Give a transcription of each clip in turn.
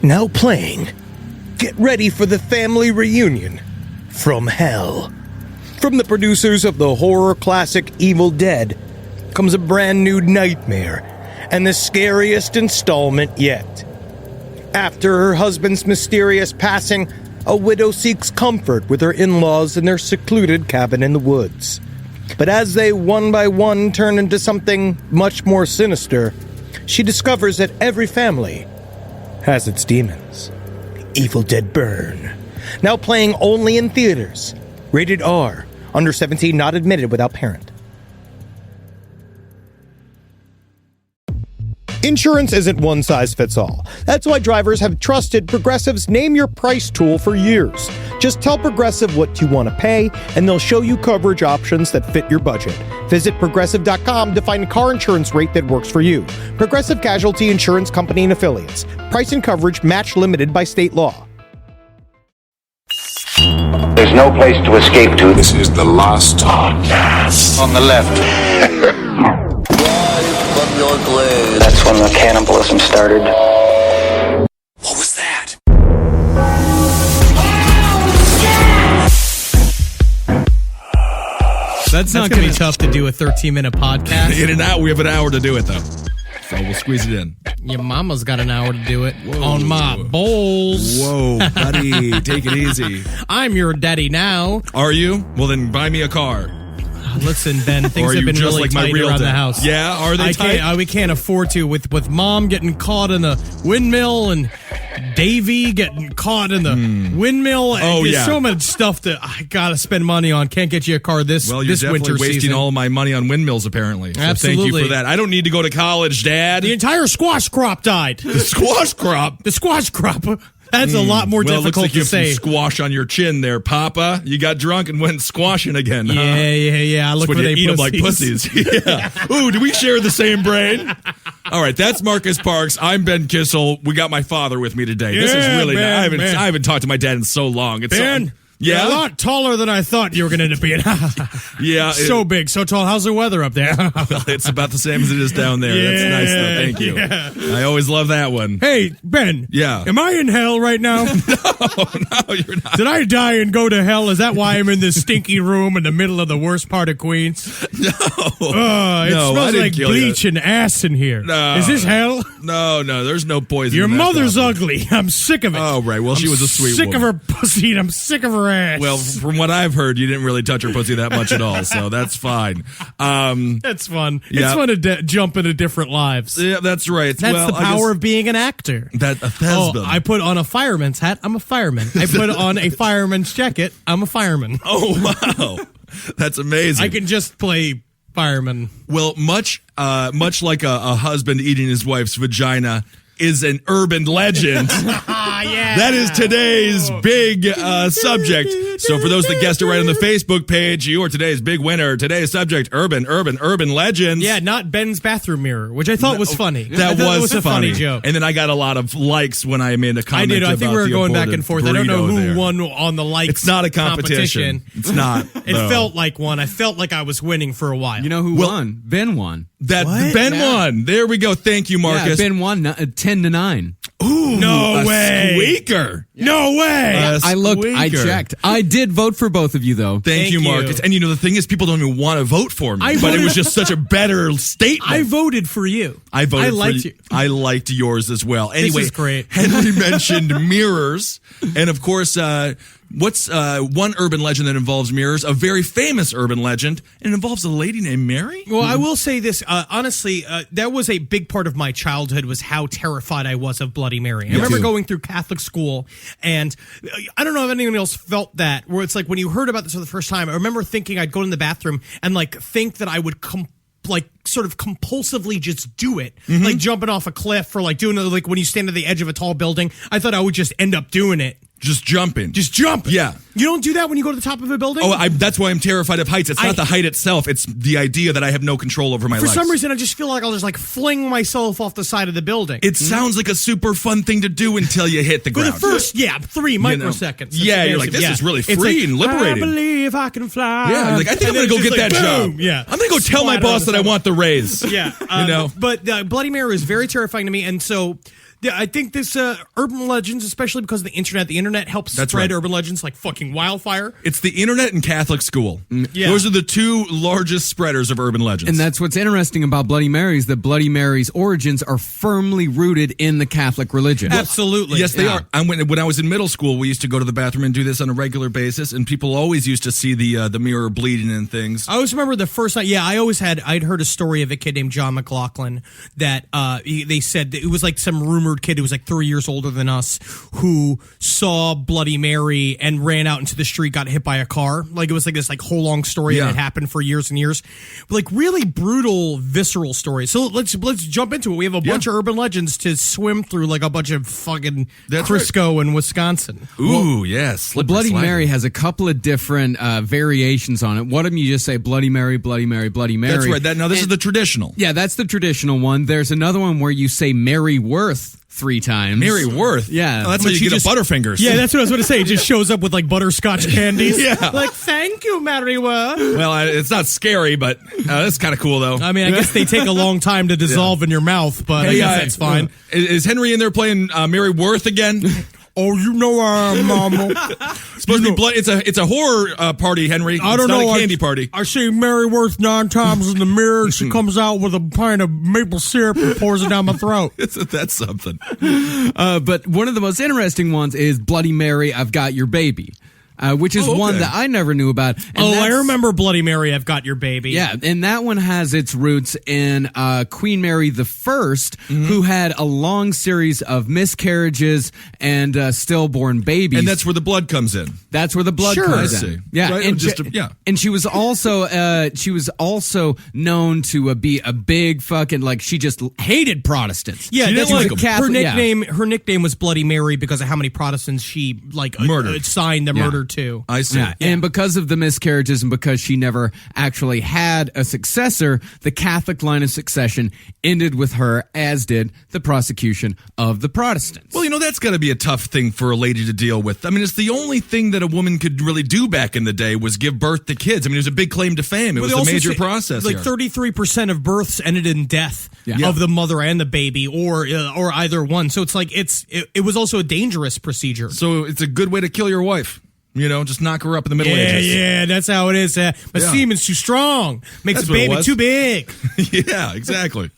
Now playing. Get ready for the family reunion from hell. From the producers of the horror classic Evil Dead comes a brand new nightmare and the scariest installment yet. After her husband's mysterious passing, a widow seeks comfort with her in-laws in their secluded cabin in the woods. But as they one by one turn into something much more sinister, she discovers that every family has its demons. Evil Dead Burn. Now playing only in theaters. Rated R. Under 17, not admitted without parent. Insurance isn't one size fits all. That's why drivers have trusted Progressive's Name Your Price tool for years. Just tell Progressive what you want to pay, and they'll show you coverage options that fit your budget. Visit Progressive.com to find a car insurance rate that works for you. Progressive Casualty Insurance Company and Affiliates. Price and coverage match limited by state law. There's no place to escape to. This is the last podcast. On the left. That's when the cannibalism started. What was that? That's not going to be tough to do a 13-minute podcast. In and out, we have an hour to do it, though. So we'll squeeze it in. Your mama's got an hour to do it. Whoa. On my balls. Whoa, buddy. Take it easy. I'm your daddy now. Are you? Well, then buy me a car. Listen, Ben, things have been really tight around the house. Yeah, are they tight? We can't afford to. With Mom getting caught in the windmill and Davey getting caught in the windmill. There's so much stuff that I got to spend money on. Can't get you a car this winter season. Well, you're definitely wasting all my money on windmills, apparently. So Absolutely. Thank you for that. I don't need to go to college, Dad. The entire squash crop died. The squash crop? The squash crop. That's a lot more difficult it looks like to you have say. some squash on your chin there, Papa. You got drunk and went squashing again, huh? Yeah. I look when for you they eat them like pussies. Yeah. Ooh, do we share the same brain? All right, that's Marcus Parks. I'm Ben Kissel. We got my father with me today. This is really Ben, I haven't talked to my dad in so long. It's Ben. Yeah, you're a lot taller than I thought you were going to end up being. Yeah. So big, so tall. How's the weather up there? Well, it's about the same as it is down there. That's nice, though. Thank you. Yeah. I always love that one. Hey, Ben. Yeah. Am I in hell right now? No, you're not. Did I die and go to hell? Is that why I'm in this stinky room in the middle of the worst part of Queens? No. It smells like bleach and ass in here. No. Is this hell? No, there's no poison. Your in that mother's stuff. ugly. I'm sick of it. Oh, right. Well, she was a sweet sick woman. of her pussy and I'm sick of her ass. Well, from what I've heard, you didn't really touch her pussy that much at all, so that's fine. That's fun. Yeah. It's fun to jump into different lives. Yeah, that's right. That's the power of being an actor. I put on a fireman's hat. I'm a fireman. I put on a fireman's jacket. I'm a fireman. Oh, wow. That's amazing. I can just play fireman. Well, much like a husband eating his wife's vagina is an urban legend. Yeah. That is today's big subject. So for those that guessed it right on the Facebook page, you are today's big winner. Today's subject, urban legends. Yeah, not Ben's bathroom mirror, which I thought was funny. That was a funny joke. And then I got a lot of likes when I made a comment. I did. I think we were going back and forth. I don't know who won on the likes. It's not a competition. It's not. It felt like one. I felt like I was winning for a while. You know who won? Ben won. Ben won. There we go. Thank you, Marcus. Yeah, Ben won 10-9. Ooh, no way. Squeaker. No way. I looked. I checked. I did vote for both of you, though. Thank you, Marcus. And the thing is, people don't even want to vote for me. But it was just such a better statement. I voted for you. I liked you. I liked yours as well. Anyway, this is great. Henry mentioned mirrors. And of course, what's one urban legend that involves mirrors? A very famous urban legend. And it involves a lady named Mary? Well, I will say this. Honestly, that was a big part of my childhood was how terrified I was of Bloody Mary. I remember going through Catholic school, and I don't know if anyone else felt that, where it's like when you heard about this for the first time, I remember thinking I'd go in the bathroom and think that I would sort of compulsively just do it, like jumping off a cliff or like doing it like when you stand at the edge of a tall building. I thought I would just end up doing it. Just jumping. Yeah. You don't do that when you go to the top of a building? Oh, that's why I'm terrified of heights. It's not the height itself. It's the idea that I have no control over my legs. For some reason, I just feel like I'll just fling myself off the side of the building. It sounds like a super fun thing to do until you hit the ground. For the first, 3 microseconds. Yeah, you're like, this is really free and liberating. I believe I can fly. Yeah, you're like, I think I'm going to go get that job. Yeah. I'm going to go tell my boss that I want the raise. Yeah. But Bloody Mary was very terrifying to me, and so Yeah, I think this urban legends, especially because of the internet helps That's spread right. urban legends like fucking wildfire. It's the internet and Catholic school. Yeah. Those are the two largest spreaders of urban legends. And that's what's interesting about Bloody Mary is that Bloody Mary's origins are firmly rooted in the Catholic religion. Absolutely. Yes, they are. When I was in middle school, we used to go to the bathroom and do this on a regular basis, and people always used to see the mirror bleeding and things. I always remember the first night. Yeah, I'd heard a story of a kid named John McLaughlin that they said that it was like some rumored kid who was like 3 years older than us who saw Bloody Mary and ran out into the street, got hit by a car. Like it was like this like whole long story that had happened for years and years. But, like really brutal, visceral stories. So let's jump into it. We have a bunch of urban legends to swim through, like a bunch of fucking Crisco and Wisconsin. Ooh, yes. Bloody Mary has a couple of different variations on it. One of them you just say Bloody Mary, Bloody Mary, Bloody Mary. That's right. This is the traditional. Yeah, that's the traditional one. There's another one where you say Mary Worth 3 times. Mary Worth? Yeah. Oh, that's how you get a Butterfingers. Yeah, that's what I was going to say. It just shows up with like butterscotch candies. Yeah. Like, thank you, Mary Worth. Well, it's not scary, but that's kind of cool, though. I mean, I guess they take a long time to dissolve in your mouth, but I guess that's fine. Is Henry in there playing Mary Worth again? Oh, you know I am, Mama. Supposed to be blood. It's a horror party, Henry. I don't it's know. Not a candy party. I see Mary Worth 9 times in the mirror. She comes out with a pint of maple syrup and pours it down my throat. That's something. But one of the most interesting ones is Bloody Mary, I've Got Your Baby. Which is one that I never knew about. And I remember Bloody Mary, I've Got Your Baby. Yeah, and that one has its roots in Queen Mary the First, who had a long series of miscarriages and stillborn babies. And that's where the blood comes in. That's where the blood comes in. Yeah, right? And she was also known to be a big fucking she just hated Protestants. Yeah, she that's was like a Catholic, her nickname was Bloody Mary because of how many Protestants she murdered, signed the murder to. I see. Yeah. And because of the miscarriages and because she never actually had a successor, the Catholic line of succession ended with her, as did the prosecution of the Protestants. Well, that's got to be a tough thing for a lady to deal with. I mean, it's the only thing that a woman could really do back in the day was give birth to kids. I mean, it was a big claim to fame. It was a major process. Like 33% of births ended in death of the mother and the baby, or either one. So it's like it was also a dangerous procedure. So it's a good way to kill your wife. Just knock her up in the Middle Ages. Yeah, that's how it is. My semen's too strong. Makes the baby too big. Yeah, exactly.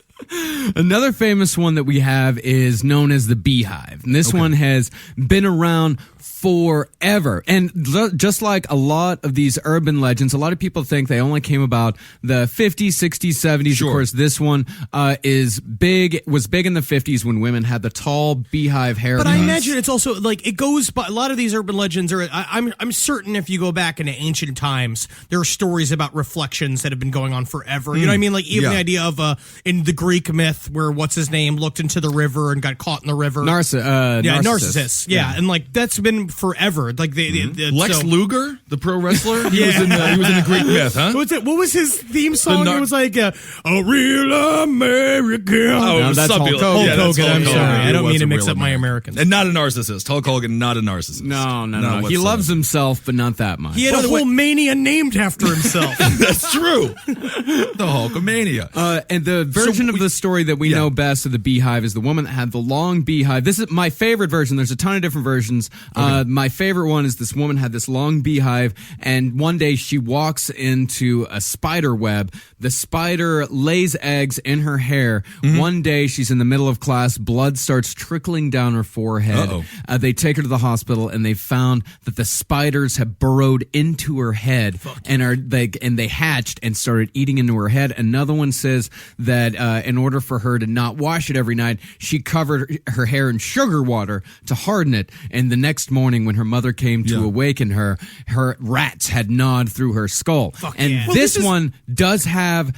Another famous one that we have is known as the Beehive. And this one has been around forever. And just like a lot of these urban legends, a lot of people think they only came about the 50s, 60s, 70s. Sure. Of course, this one was big in the 50s when women had the tall beehive haircuts. But I imagine it's also like it goes by a lot of these urban legends are I'm certain if you go back into ancient times, there are stories about reflections that have been going on forever. You know what I mean? Like even the idea of in the Greek myth where what's his name looked into the river and got caught in the river. Narcissus. Yeah, and like that's been forever. Like Lex Luger, the pro wrestler, he was in the Greek myth, huh? What was his theme song? It was like a real American. Oh, that's Hulk Hulk Hogan. I'm sorry, I don't mean to mix up my Americans. And not a narcissist. Hulk Hogan, not a narcissist. No. He loves himself, but not that much. He had a whole mania named after himself. That's true. The Hulkamania. And the version of the story that we know best of the beehive is the woman that had the long beehive. This is my favorite version. There's a ton of different versions. My favorite one is this woman had this long beehive, and one day she walks into a spider web. The spider lays eggs in her hair. One day she's in the middle of class. Blood starts trickling down her forehead. They take her to the hospital, and they found that the spiders have burrowed into her head and they hatched and started eating into her head. Another one says that in order for her to not wash it every night, she covered her hair in sugar water to harden it. And the next morning, when her mother came to awaken her, her rats had gnawed through her skull. This one does have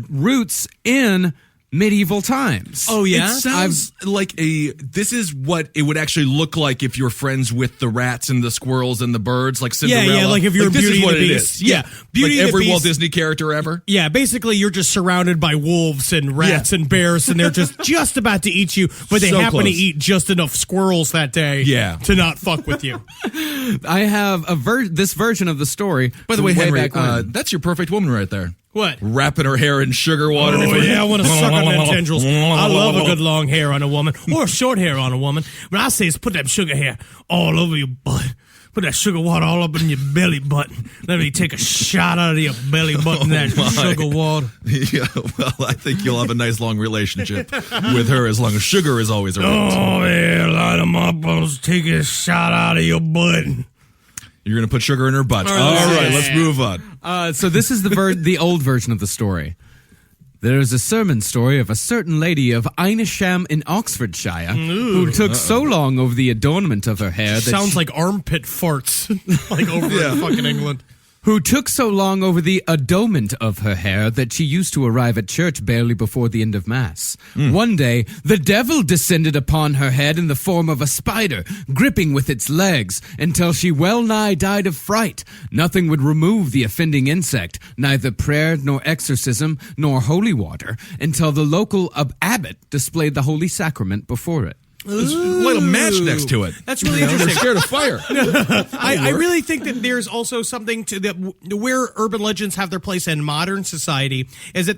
roots in medieval times. Oh yeah, it sounds like this is what it would actually look like if you're friends with the rats and the squirrels and the birds, like Cinderella. Yeah, like if you're this Beauty is what and the it Beast. is. Yeah, Beauty like and the every Beast. Walt Disney character ever. Yeah, basically you're just surrounded by wolves and rats and bears, and they're just about to eat you, but they happen to eat just enough squirrels that day to not fuck with you. I have this version of the story. By the way, Henry, back when. that's your perfect woman right there. What? Wrapping her hair in sugar water. Oh, before yeah, I want to suck on them tendrils. I love a good long hair on a woman, or short hair on a woman. But I say is put that sugar hair all over your butt. Put that sugar water all up in your belly button. Let me take a shot out of your belly button, that sugar water. Yeah, well, I think you'll have a nice long relationship with her as long as sugar is always around. Oh, yeah, light them up. I'll take a shot out of your butt. You're going to put sugar in her butt. All right, let's move on. So this is the old version of the story. There is a sermon story of a certain lady of Aynesham in Oxfordshire who took so long over the adornment of her hair that Sounds like armpit farts, like over in fucking England. who took so long over the adornment of her hair that she used to arrive at church barely before the end of Mass. One day, the devil descended upon her head in the form of a spider, gripping with its legs, until she well nigh died of fright. Nothing would remove the offending insect, neither prayer nor exorcism nor holy water, until the local abbot displayed the holy sacrament before it. There's a little match next to it. That's really They're interesting. scared of fire. I really think that there's also something to that where urban legends have their place in modern society is that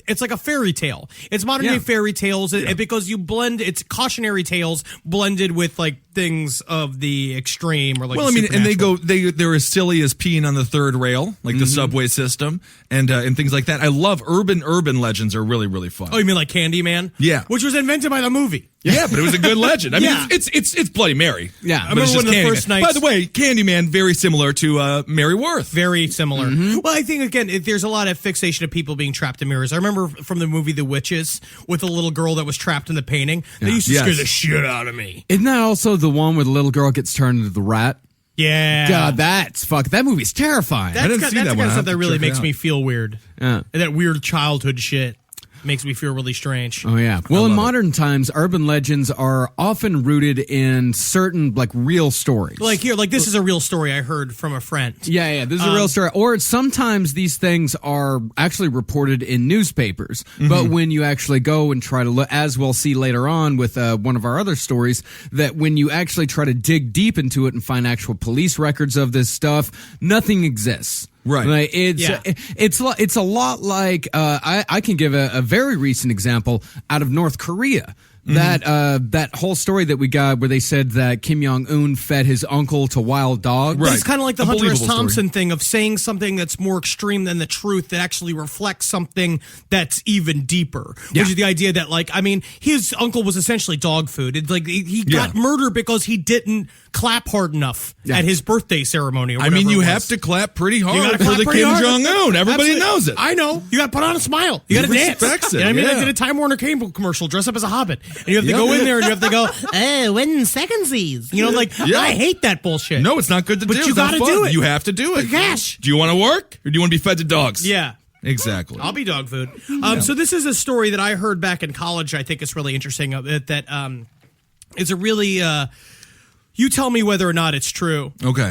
it's like a fairy tale. It's modern day fairy tales because you blend it's cautionary tales blended with like things of the extreme or like Well, I mean, and they're as silly as peeing on the third rail, like the subway system and things like that. I love urban legends are really, really fun. Oh, you mean like Candyman? Yeah. Which was invented by the movie. Yeah, but it was a good legend. I mean, Yeah. it's Bloody Mary. Yeah. But it's remember just when the Candyman. first nights- By the way, Candyman very similar to Mary Worth. Very similar. Well, I think, again, there's a lot of fixation of people being trapped in mirrors. I remember from the movie The Witches with the little girl that was trapped in the painting. They used to Yes. scare the shit out of me. Isn't that also the one where the little girl gets turned into the rat? Yeah. God, that movie's terrifying. didn't That's see that the one. kind I'll of stuff have that to really check it makes out. me feel weird. Yeah. And that weird childhood shit makes me feel really strange. Oh yeah. Well, in modern times, urban legends are often rooted in certain like real stories. Like here, like this is a real story I heard from a friend. Yeah, this is a real story. Or sometimes these things are actually reported in newspapers. But when you actually go and try to look, as we'll see later on with one of our other stories, that when you actually try to dig deep into it and find actual police records of this stuff, nothing exists. Right. Like, it's a lot like I can give a very recent example out of North Korea. That whole story that we got where they said that Kim Jong-un fed his uncle to wild dogs. But it's kind of like the Hunter S. Unbelievable Thompson thing of saying something that's more extreme than the truth that actually reflects something that's even deeper. Which is the idea that, like, I mean, his uncle was essentially dog food. It's like he got murdered because he didn't clap hard enough at his birthday ceremony or I whatever mean, you it have was. to clap pretty You hard gotta for clap the pretty Kim hard. Jong-un. Everybody Absolutely. knows it. I know. You got to put on a smile. You got to dance. respects it, You know what I mean? yeah. Like in a Time Warner Cable commercial, dress up as a hobbit. And you have to go in there and you have to go, 1 secondsies. You know, like, I hate that bullshit. No, it's not good to But do. you It's not gotta fun. do it. You have to do it. For cash. Do you want to work or do you want to be fed to dogs? Yeah. Exactly. I'll be dog food. So this is a story that I heard back in college. I think is really interesting. That it's a really. You tell me whether or not it's true. Okay.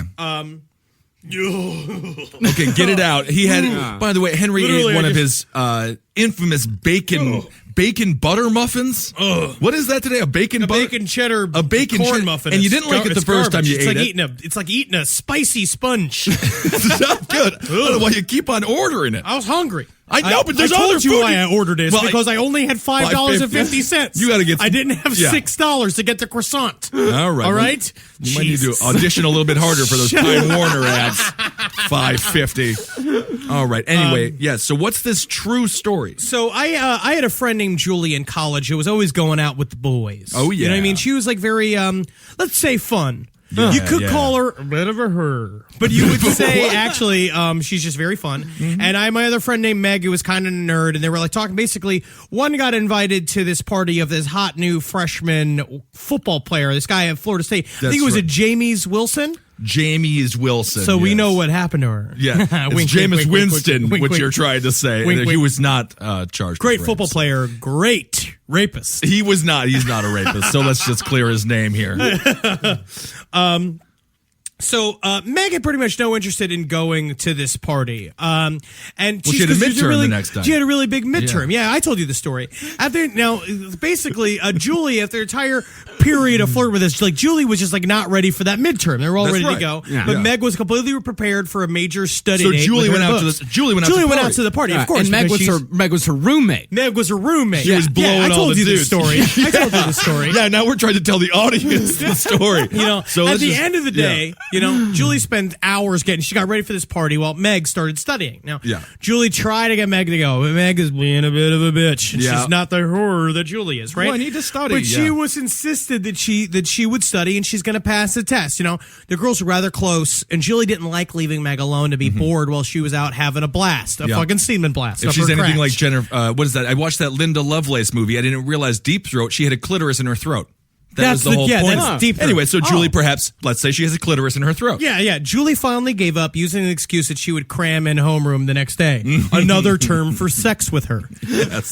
Okay, get it out. He had, by the way, Henry Literally, ate one I of just- his infamous bacon butter muffins. What is that today? A bacon cheddar bacon corn cheddar- muffin. and you It's didn't like it the it's first time you It's ate like it. It's like eating a spicy sponge. It's not good. I don't know why you keep on ordering it. I was hungry. I know, but there's I told other you food. why I ordered this Well, because I only had $5.50. You gotta get I didn't have yeah. $6 to get the croissant. All right. All Well, right. You might need to Jesus. audition a little bit harder for those Time Warner ads. $5.50. All right. Anyway, yes. So what's this true story? So I had a friend named Julie in college who was always going out with the boys. Oh, You know what I yeah. mean? She was like very let's say fun. You could yeah. call her a bit of a her, but you would say actually she's just very fun. And my other friend named Meg who was kind of a nerd, and they were like talking. Basically, one got invited to this party of this hot new freshman football player. This guy at Florida State. I think it was right. a James Wilson. Jamies Wilson. So we yes. know what happened to her. Yeah, it's Wink, Jameis wink, wink, Winston, wink, wink, which wink. you're trying to say. Wink, He wink. was not charged. Great with football rapes. player, great rapist. He was not. He's not a rapist. So let's just clear his name here. So Meg had pretty much no interest in going to this party. And she had a midterm the next time. She had a really big midterm. Yeah, I told you the story. Basically, Julie, after the entire period of flirt with us, like Julie was just like not ready for that midterm. They were all ready to go. Yeah. But Meg was completely prepared for a major study So date. Julie with went her out to books. the Julie went out to the party. Of course. And Meg was her roommate. Meg was her roommate. She was blowing I all told the you dudes. the story. I told you the story. Yeah, now we're trying to tell the audience the story. So at the end of the day, Julie spent hours she got ready for this party while Meg started studying. Now, Julie tried to get Meg to go, but Meg is being a bit of a bitch. And she's not the horror that Julie is, right? Well, I need to study. But she was insisted that she would study and she's going to pass the test. The girls were rather close, and Julie didn't like leaving Meg alone to be bored while she was out having a blast, a fucking semen blast. If up she's her anything crotch. like Jennifer, what is that? I watched that Linda Lovelace movie. I didn't realize Deep Throat. She had a clitoris in her throat. That was the whole point. That's Deep Throat. Anyway, so Julie, perhaps, let's say she has a clitoris in her throat. Yeah. Julie finally gave up using an excuse that she would cram in homeroom the next day. Another term for sex with her.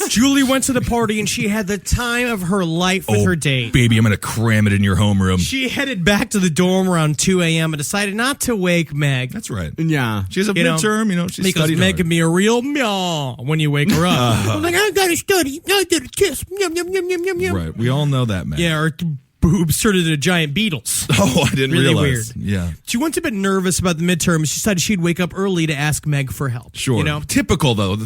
Julie went to the party and she had the time of her life with her date. Baby, I'm going to cram it in your homeroom. She headed back to the dorm around 2 a.m. and decided not to wake Meg. That's right. Yeah. She has a midterm, she's because studied Meg hard. can be a real meow when you wake her up. I'm like, I gotta study. I gotta kiss. Yum, yum, yum, yum, yum, yum. Right. We all know that, Meg. Yeah, or boobs turned into giant beetles. Oh, I didn't Really realize. weird. Yeah. She went a bit nervous about the midterm. She decided she'd wake up early to ask Meg for help. Sure. Typical, though.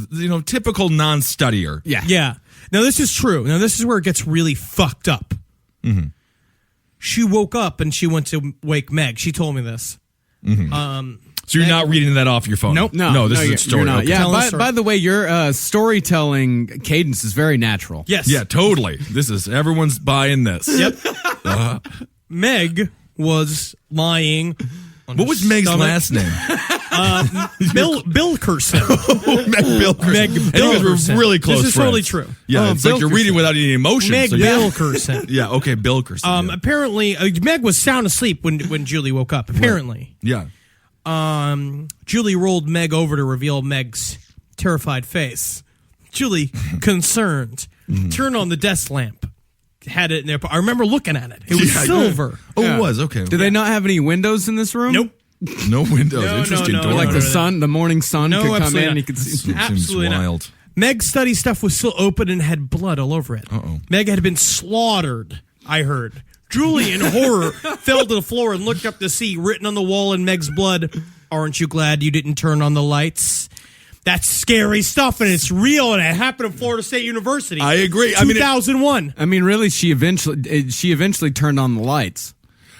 Typical non-studier. Yeah. Now, this is true. Now, this is where it gets really fucked up. Mm-hmm. She woke up and she went to wake Meg. She told me this. Mm-hmm. So you're not reading that off your phone? Nope. No, this is a story. You're not. Okay. Yeah, by the way, your storytelling cadence is very natural. Yes. Yeah, totally. Everyone's buying this. Yep. Meg was lying. What was Meg's last name? Bill Curson. Meg Bilkerson. Meg And you guys Bilkerson. were really close This is friends. totally true. Yeah, it's like you're reading without any emotion. Meg so Bill Curson. Yeah, okay, Bilkerson. Apparently, Meg was sound asleep when Julie woke up. Apparently. Yeah. Julie rolled Meg over to reveal Meg's terrified face. Julie, concerned, turned on the desk lamp. Had it in there. I remember looking at it. It was silver. Oh, it was? Okay. Do they not have any windows in this room? Nope. No windows. Interesting. no, door. Like the no. sun, the morning sun No, could come absolutely in and not. you could see. Seems Absolutely not. wild. Meg's study stuff was still open and had blood all over it. Uh-oh. Meg had been slaughtered, I heard. Julie, in horror, fell to the floor and looked up to see, written on the wall in Meg's blood, "Aren't you glad you didn't turn on the lights?" That's scary stuff, and it's real, and it happened at Florida State University. I agree. 2001. I mean, really, she eventually turned on the lights.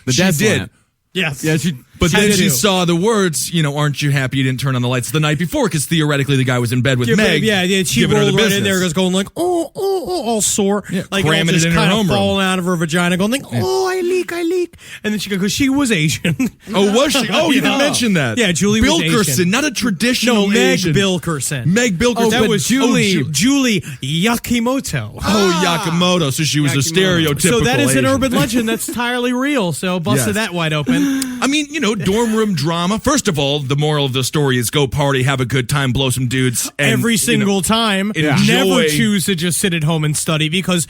The She desk did. lamp. Yes. Yeah, she. But Had then to she do. saw the words, aren't you happy you didn't turn on the lights the night before? Because theoretically the guy was in bed with Meg. Yeah, she giving her rolled the right in business. there, goes going like, all sore, like all cramming it just in her kind of homeroom. falling out of her vagina, going like, I leak, and then she goes, because she was Asian. Oh, was she? Oh, you didn't mention that. Yeah, Julie was Asian. Bilkerson, not a traditional No, Meg Asian. Bilkerson. Meg Bilkerson. That was Julie Ju- Yakimoto. Yakamoto. So she was a stereotypical So that is Asian. an urban legend that's entirely real. So busted Yes. that wide open. I mean, dorm room drama. First of all, the moral of the story is go party, have a good time, blow some dudes. And, Every single time. enjoy- Never choose to just sit at home and study because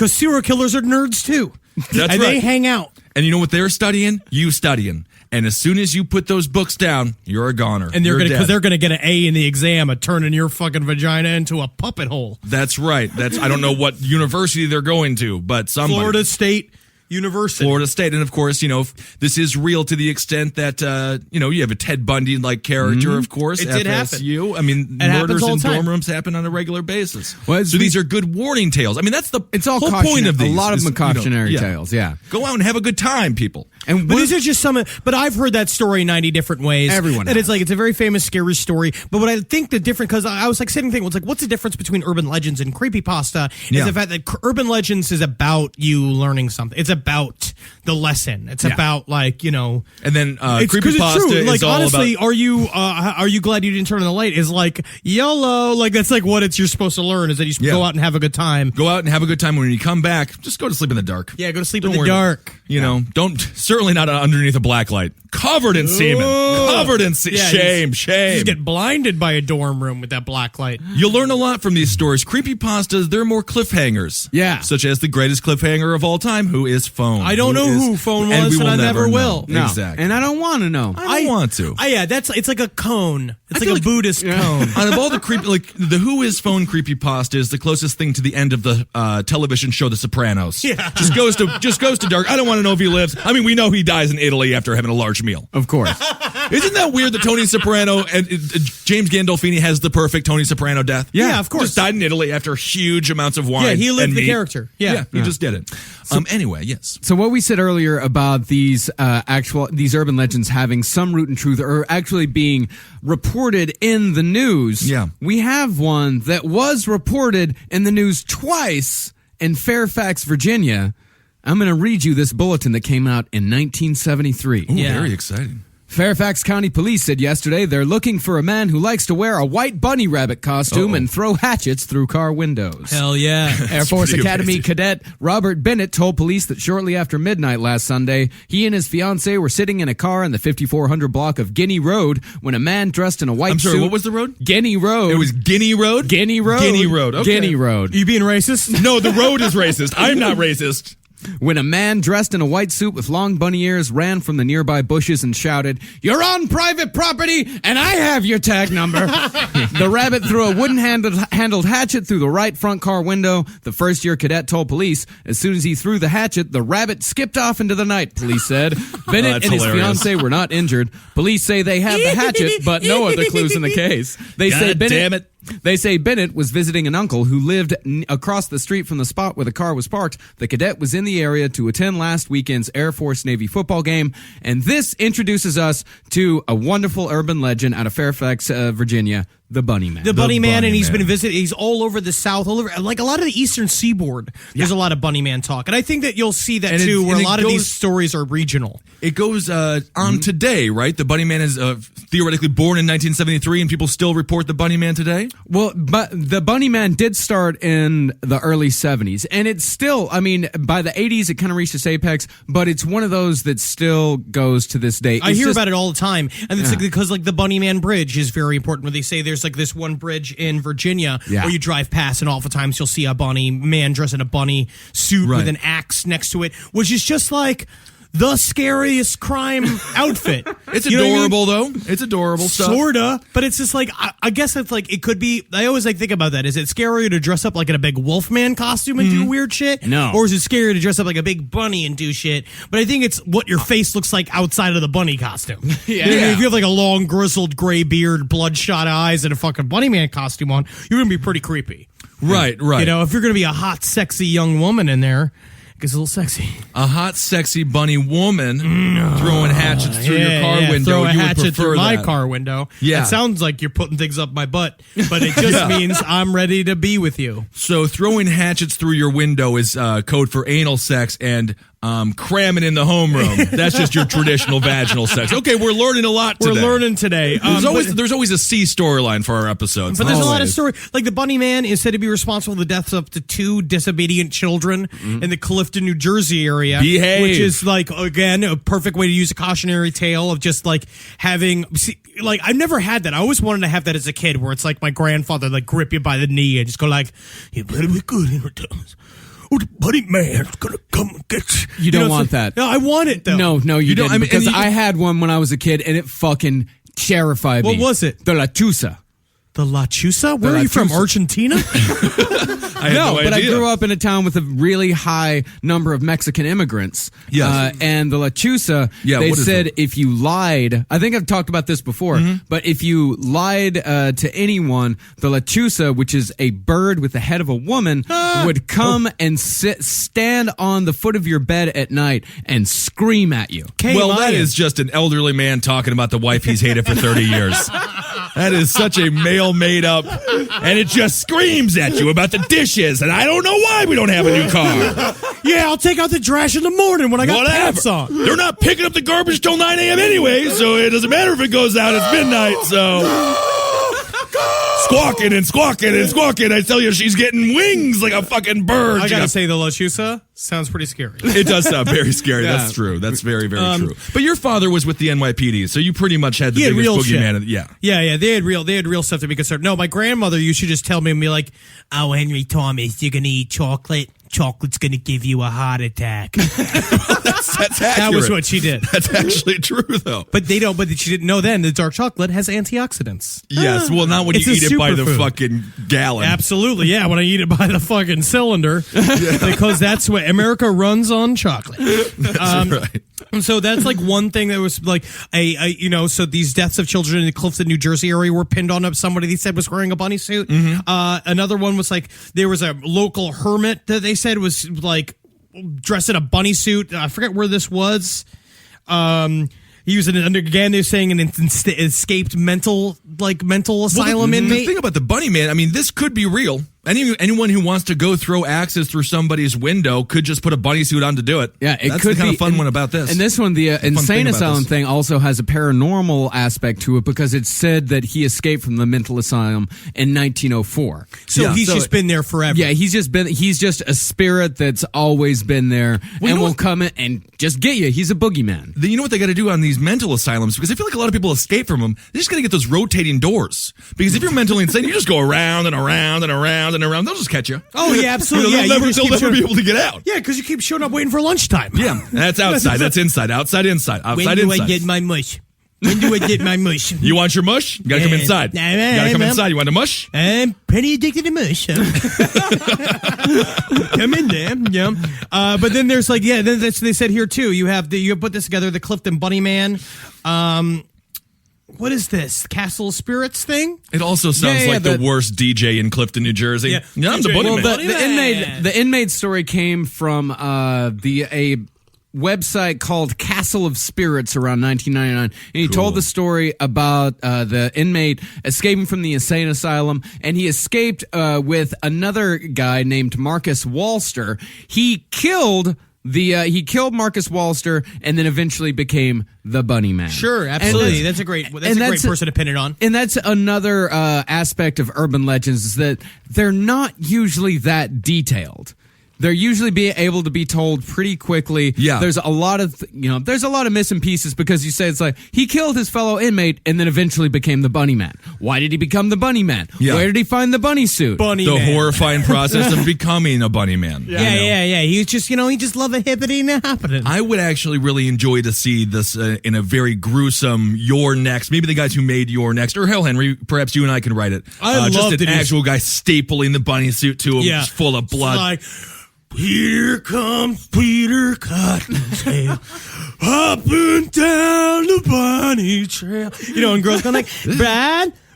serial killers are nerds too. That's and they right. hang out. And you know what they're studying? You studying. And as soon as you put those books down, you're a goner. And You're because dead. they're gonna get an A in the exam at turning your fucking vagina into a puppet hole. That's right. I don't know what university they're going to, but somebody. Florida State University. Florida State. And of course, this is real to the extent that, you have a Ted Bundy like character, of course. It did happen. FSU. I mean, It happens murders all in the time. dorm rooms happen on a regular basis. Well, so these are good warning tales. I mean, that's It's all whole cautionary. point of these. A lot of is, them cautionary tales. Yeah. Go out and have a good time, people. And But these are just some. But I've heard that story 90 different ways. Everyone and has. it's a very famous, scary story. But what I think the difference, because I was sitting thinking, what's the difference between urban legends and creepypasta? Is Yeah. the fact that urban legends is about you learning something. It's about the lesson. It's about And then it's 'cause creepypasta it's true. is Like all honestly, about. are you glad you didn't turn on the light? Is like YOLO. Like that's like what you're supposed to learn is that you Yeah. go out and have a good time. Go out and have a good time. When you come back, just go to sleep in the dark. Yeah, go to sleep Don't in the worry about it. dark. Don't certainly not underneath a black light, covered in semen, covered in Yeah, shame. Just get blinded by a dorm room with that black light. You'll learn a lot from these stories. Creepypastas, they're more cliffhangers. Yeah. Such as the greatest cliffhanger of all time, who is Phone. I don't don't know who phone was, we and I never know. will. No. Exactly. And I don't want to know. I don't want to. Yeah, it's like a cone. It's I feel like a Buddhist cone. Out of all the creepy, like the Who Is phone creepypasta is the closest thing to the end of the television show The Sopranos. Yeah. just goes to dark. I don't want to know if he lives. I mean, we know he dies in Italy after having a large meal. Of course. Isn't that weird that Tony Soprano and James Gandolfini has the perfect Tony Soprano death? Yeah, of course. Just died in Italy after huge amounts of wine. Yeah, he lived and the meat. character. Yeah. he just did it. Anyway, yes. So what we said earlier about these these urban legends having some root in truth or actually being reported in the news. Yeah. We have one that was reported in the news twice in Fairfax, Virginia. I'm going to read you this bulletin that came out in 1973. Ooh, Yeah. very exciting. Fairfax County Police said yesterday they're looking for a man who likes to wear a white bunny rabbit costume and throw hatchets through car windows. Hell yeah. Air Force pretty Academy amazing. cadet Robert Bennett told police that shortly after midnight last Sunday, he and his fiancée were sitting in a car in the 5400 block of Guinea Road when a man dressed in a white I'm sorry, suit... what was the road? Guinea Road. It was Guinea Road? Guinea Road. Guinea Road, okay. Guinea Road. You being racist? No, the road is racist. I'm not racist. When a man dressed in a white suit with long bunny ears ran from the nearby bushes and shouted, "You're on private property, and I have your tag number." The rabbit threw a wooden handled hatchet through the right front car window. The first-year cadet told police, as soon as he threw the hatchet, the rabbit skipped off into the night, police said. Bennett that's and his hilarious. fiancée were not injured. Police say they have the hatchet, but no other clues in the case. They say God Bennett... damn it. They say Bennett was visiting an uncle who lived across the street from the spot where the car was parked. The cadet was in the area to attend last weekend's Air Force Navy football game. And this introduces us to a wonderful urban legend out of Fairfax, Virginia, the Bunnyman. The Bunnyman, and he's Bunnyman. been visited. He's all over the South, all over, like a lot of the Eastern Seaboard. There's a lot of Bunnyman talk, and I think that you'll see that And too, it- where and a it lot of goes- these stories are regional. It goes on today, right? The Bunnyman is theoretically born in 1973, and people still report the Bunnyman today? Well, but the Bunnyman did start in the early 70s, and it's still, I mean, by the 80s it kind of reached its apex, but it's one of those that still goes to this day. I hear about it all the time, and it's like because like the Bunnyman Bridge is very important. Where they say there's like this one bridge in Virginia Yeah. where you drive past, and oftentimes you'll see a bunny man dressed in a bunny suit Right. with an axe next to it, which is just like the scariest crime outfit. It's You know what I mean? adorable, though. It's adorable stuff. Sorta, but it's just like I guess it's like it could be. I always like think about that. Is it scarier to dress up like in a big Wolfman costume and do weird shit? No. Or is it scarier to dress up like a big bunny and do shit? But I think it's what your face looks like outside of the bunny costume. You know what I mean? If you have like a long grizzled gray beard, bloodshot eyes, and a fucking Bunnyman costume on, you're gonna be pretty creepy. Right. You know, if you're gonna be a hot, sexy young woman in there. It's a little sexy. A hot, sexy bunny woman throwing hatchets through your car window. Throw a you would hatchet prefer through my that. car window. Yeah. It sounds like you're putting things up my butt, but it just means I'm ready to be with you. So throwing hatchets through your window is code for anal sex, and cramming in the homeroom. That's just your traditional vaginal sex. Okay, we're learning a lot today. We're learning today. There's always a C storyline for our episodes. But there's a lot of Always. story. Like the Bunnyman is said to be responsible for the deaths of up to 2 disobedient children in the Clifton, New Jersey area. Behave. Which is like, again, a perfect way to use a cautionary tale of just like having, see, like I've never had that. I always wanted to have that as a kid where it's like my grandfather like grip you by the knee and just go like, you better be good in returns. Oh, the Bunnyman's gonna come and get you. You don't know, want so- that. No, I want it though. No, you don't- didn't. I mean, because and you- I had one when I was a kid, and it fucking terrified me. What was it? The Latusa. The La Chusa? Where are you from? Latusa. Argentina? I had No, but I idea. grew up in a town with a really high number of Mexican immigrants. Yes. And the Lechuza, Yeah, they what is said it? if you lied, I think I've talked about this before, but if you lied to anyone, the Lechuza, which is a bird with the head of a woman, would come and stand on the foot of your bed at night and scream at you. Well, that is just an elderly man talking about the wife he's hated for 30 years. That is such a male made up, and it just screams at you about the dishes, and I don't know why we don't have a new car. Yeah, I'll take out the trash in the morning when I got pants on. They're not picking up the garbage till 9 a.m. anyway, so it doesn't matter if it goes out. It's midnight, so... Squawking and squawking and squawking. I tell you, she's getting wings like a fucking bird. I gotta say, the La Chusa sounds pretty scary. It does sound very scary. Yeah. That's true. That's very, very true. But your father was with the NYPD, so you pretty much had the He had biggest real boogeyman. shit. Yeah. Yeah, they had real stuff to be concerned. No, my grandmother used to just tell me and be like, "Oh, Henry Thomas, you're gonna eat chocolate. chocolate's going to give you a heart attack. That's accurate. That was what she did. That's actually true, though. But she didn't know then that dark chocolate has antioxidants. Yes, well, not when you It's a eat it by the superfood. fucking gallon. Absolutely, yeah. When I eat it by the fucking cylinder, because that's what America runs on chocolate. That's right. So that's like one thing that was like so these deaths of children in the Clifton, New Jersey area were pinned on somebody they said was wearing a bunny suit. Another one was like there was a local hermit that they said was like dressed in a bunny suit. I forget where this was. He was again. They're saying an escaped mental asylum inmate. The thing about the Bunnyman, I mean, this could be real. Anyone who wants to go throw axes through somebody's window could just put a bunny suit on to do it. Yeah, That's the kind of fun one about this. And this one, the insane asylum thing also has a paranormal aspect to it because it's said that he escaped from the mental asylum in 1904. So he's just been there forever. Yeah, he's just a spirit that's always been there and will come in and just get you. He's a boogeyman. You know what they got to do on these mental asylums? Because I feel like a lot of people escape from them. They just got to get those rotating doors. Because if you're mentally insane, you just go around and around and around and around. They'll just catch you. Oh yeah, absolutely. They'll never be able to get out. Yeah, because you keep showing up waiting for lunchtime. Yeah, that's outside. That's inside. Outside, inside. Outside, when do inside. I get my mush? When do I get my mush? You want your mush? You gotta come inside. You gotta come inside. You want a mush? I'm pretty addicted to mush. Come in there, yeah. But then there's like, then they said here too. You put this together, the Clifton Bunnyman. What is this? Castle Spirits thing? It also sounds like the worst DJ in Clifton, New Jersey. Yeah, I'm the Bunnyman. Well, the inmate story came from a website called Castle of Spirits around 1999, and he told the story about the inmate escaping from the insane asylum, and he escaped with another guy named Marcus Walster. He killed Marcus Walster and then eventually became the Bunnyman. Sure, absolutely. That's a great person to pin it on. And that's another aspect of urban legends is that they're not usually that detailed. They're usually able to be told pretty quickly. Yeah. There's a lot of missing pieces because you say it's like he killed his fellow inmate and then eventually became the Bunnyman. Why did he become the Bunnyman? Yeah. Where did he find the bunny suit? The horrifying process of becoming a Bunnyman. Yeah. He's just, he just loved a hippity and happening. I would actually really enjoy to see this in a very gruesome You're Next. Maybe the guys who made You're Next, or hell, Henry, perhaps you and I can write it. Just an actual guy stapling the bunny suit to him, just full of blood. Like, here comes Peter Cottontail, up and down the bunny trail. And girls going like,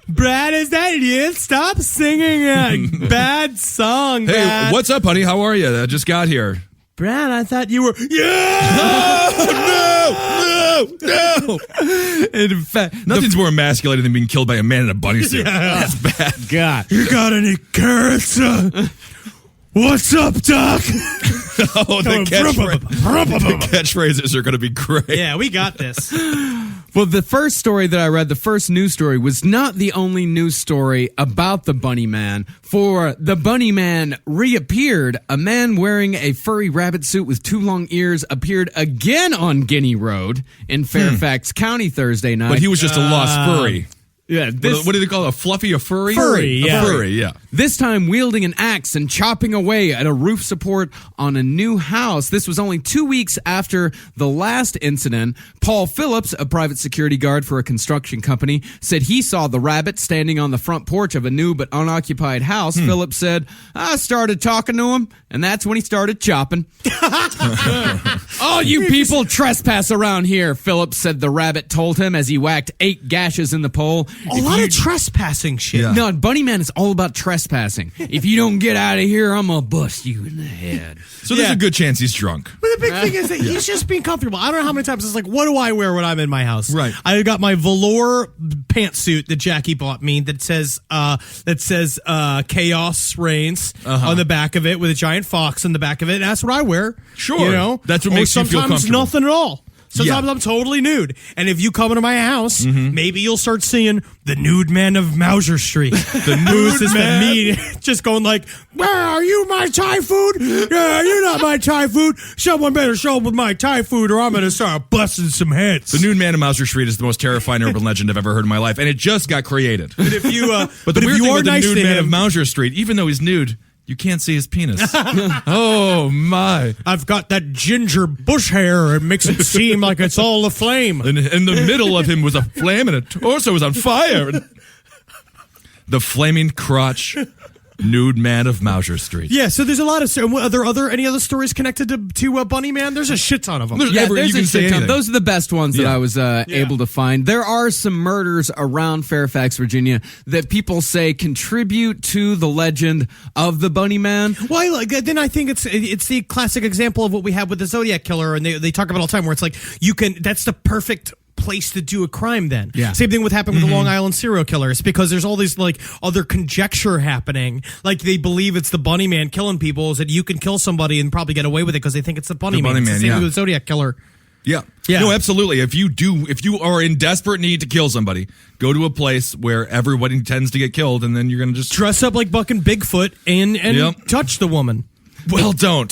Brad, is that you? Stop singing that bad song, Brad. Hey, what's up, honey? How are you? I just got here. Brad, I thought you were... No! In fact, nothing's more emasculating than being killed by a man in a bunny suit. That's bad. God. You got any carrots? What's up, Doc? The catchphrases are going to be great. Yeah, we got this. Well, the first story that I read, the first news story, was not the only news story about the Bunnyman. For the Bunnyman reappeared. A man wearing a furry rabbit suit with 2 long ears appeared again on Guinea Road in Fairfax County Thursday night. But he was just a lost furry. Yeah, what do they call it? A fluffy, a furry? Furry, yeah. A furry, yeah. This time wielding an axe and chopping away at a roof support on a new house. This was only 2 weeks after the last incident. Paul Phillips, a private security guard for a construction company, said he saw the rabbit standing on the front porch of a new but unoccupied house. Phillips said, I started talking to him, and that's when he started chopping. All you people trespass around here, Phillips said the rabbit told him as he whacked 8 gashes in the pole. A lot of trespassing shit. Yeah. No, Bunnyman is all about trespassing. If you don't get out of here, I'm going to bust you in the head. So there's a good chance he's drunk. But the big thing is that he's just being comfortable. I don't know how many times it's like, what do I wear when I'm in my house? Right. I got my velour pantsuit that Jackie bought me that says Chaos Reigns on the back of it with a giant fox in the back of it. And that's what I wear. Sure. That's what makes you feel comfortable. Sometimes nothing at all. Sometimes I'm totally nude. And if you come into my house, maybe you'll start seeing the nude man of Mauser Street. The nude man. Me just going like, well, are you my Thai food? Yeah, you're not my Thai food. Someone better show up with my Thai food or I'm going to start busting some heads. The nude man of Mauser Street is the most terrifying urban legend I've ever heard in my life. And it just got created. But if you, but the weird thing are with the nice nude to man him, of Mauser Street, even though he's nude, You can't see his penis. Oh, my. I've got that ginger bush hair. It makes it seem like it's all aflame. And in the middle of him was a flame and a torso was on fire. The flaming crotch nude man of Mauser Street. Yeah, so there's a lot of... Are there any other stories connected to Bunnyman? There's a shit ton of them. There's a shit ton. Those are the best ones that Yeah. I was able to find. There are some murders around Fairfax, Virginia, that people say contribute to the legend of the Bunnyman. Well, then I think it's the classic example of what we have with the Zodiac Killer, and they talk about all the time, where it's like, that's the perfect place to do a crime then. Yeah. Same thing would happen with the Long Island serial killers, because there's all these like other conjecture happening. Like they believe it's the Bunnyman killing people, is that you can kill somebody and probably get away with it because they think it's the Bunnyman. It's the same with the Zodiac Killer. Yeah. Yeah. No, absolutely. If you are in desperate need to kill somebody, go to a place where everybody tends to get killed, and then you're going to just Dress up like fucking Bigfoot and touch the woman. Well, don't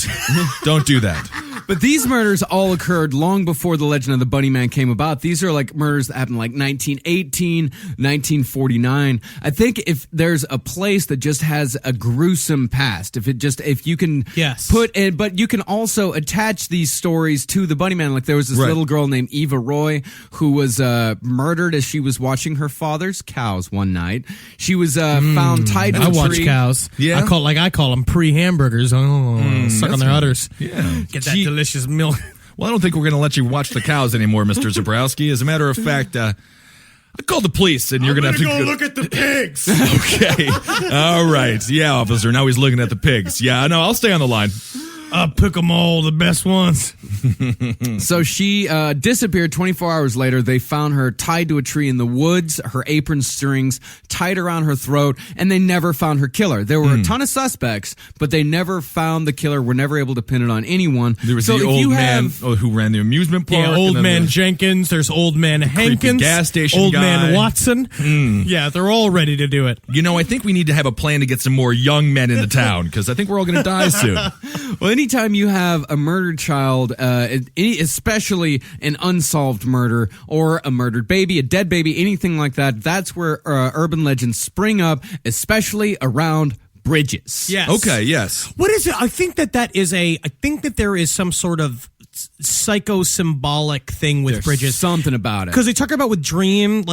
do that. But these murders all occurred long before the legend of the Bunnyman came about. These are like murders that happened like 1918, 1949. I think if there's a place that just has a gruesome past, if you can put in, but you can also attach these stories to the Bunnyman. Like there was this little girl named Eva Roy who was murdered as she was watching her father's cows one night. She was found tied to a tree. I watch cows. Yeah. I call them pre-hamburgers. Suck on their udders. Yeah. Get that delicious milk. Well, I don't think we're going to let you watch the cows anymore, Mr. Zabrowski. As a matter of fact, I called the police, and you're going to have to go look at the pigs. Okay. All right. Yeah, officer. Now he's looking at the pigs. Yeah, no, I'll stay on the line. I'll pick them all, the best ones. So she disappeared 24 hours later. They found her tied to a tree in the woods, her apron strings tied around her throat, and they never found her killer. There were a ton of suspects, but they never found the killer, were never able to pin it on anyone. There was the old man who ran the amusement park. Yeah, old man Jenkins. There's old man Hankins. Gas station old guy. man Watson. Yeah, they're all ready to do it. You know, I think we need to have a plan to get some more young men into town, because I think we're all going to die soon. Well, anytime you have a murdered child, especially an unsolved murder or a murdered baby, a dead baby, anything like that, that's where urban legends spring up, especially around bridges. Yes. Okay, yes. What is it? I think that there is some sort of psycho-symbolic thing with There's bridges. something about it. Because they talk about with dream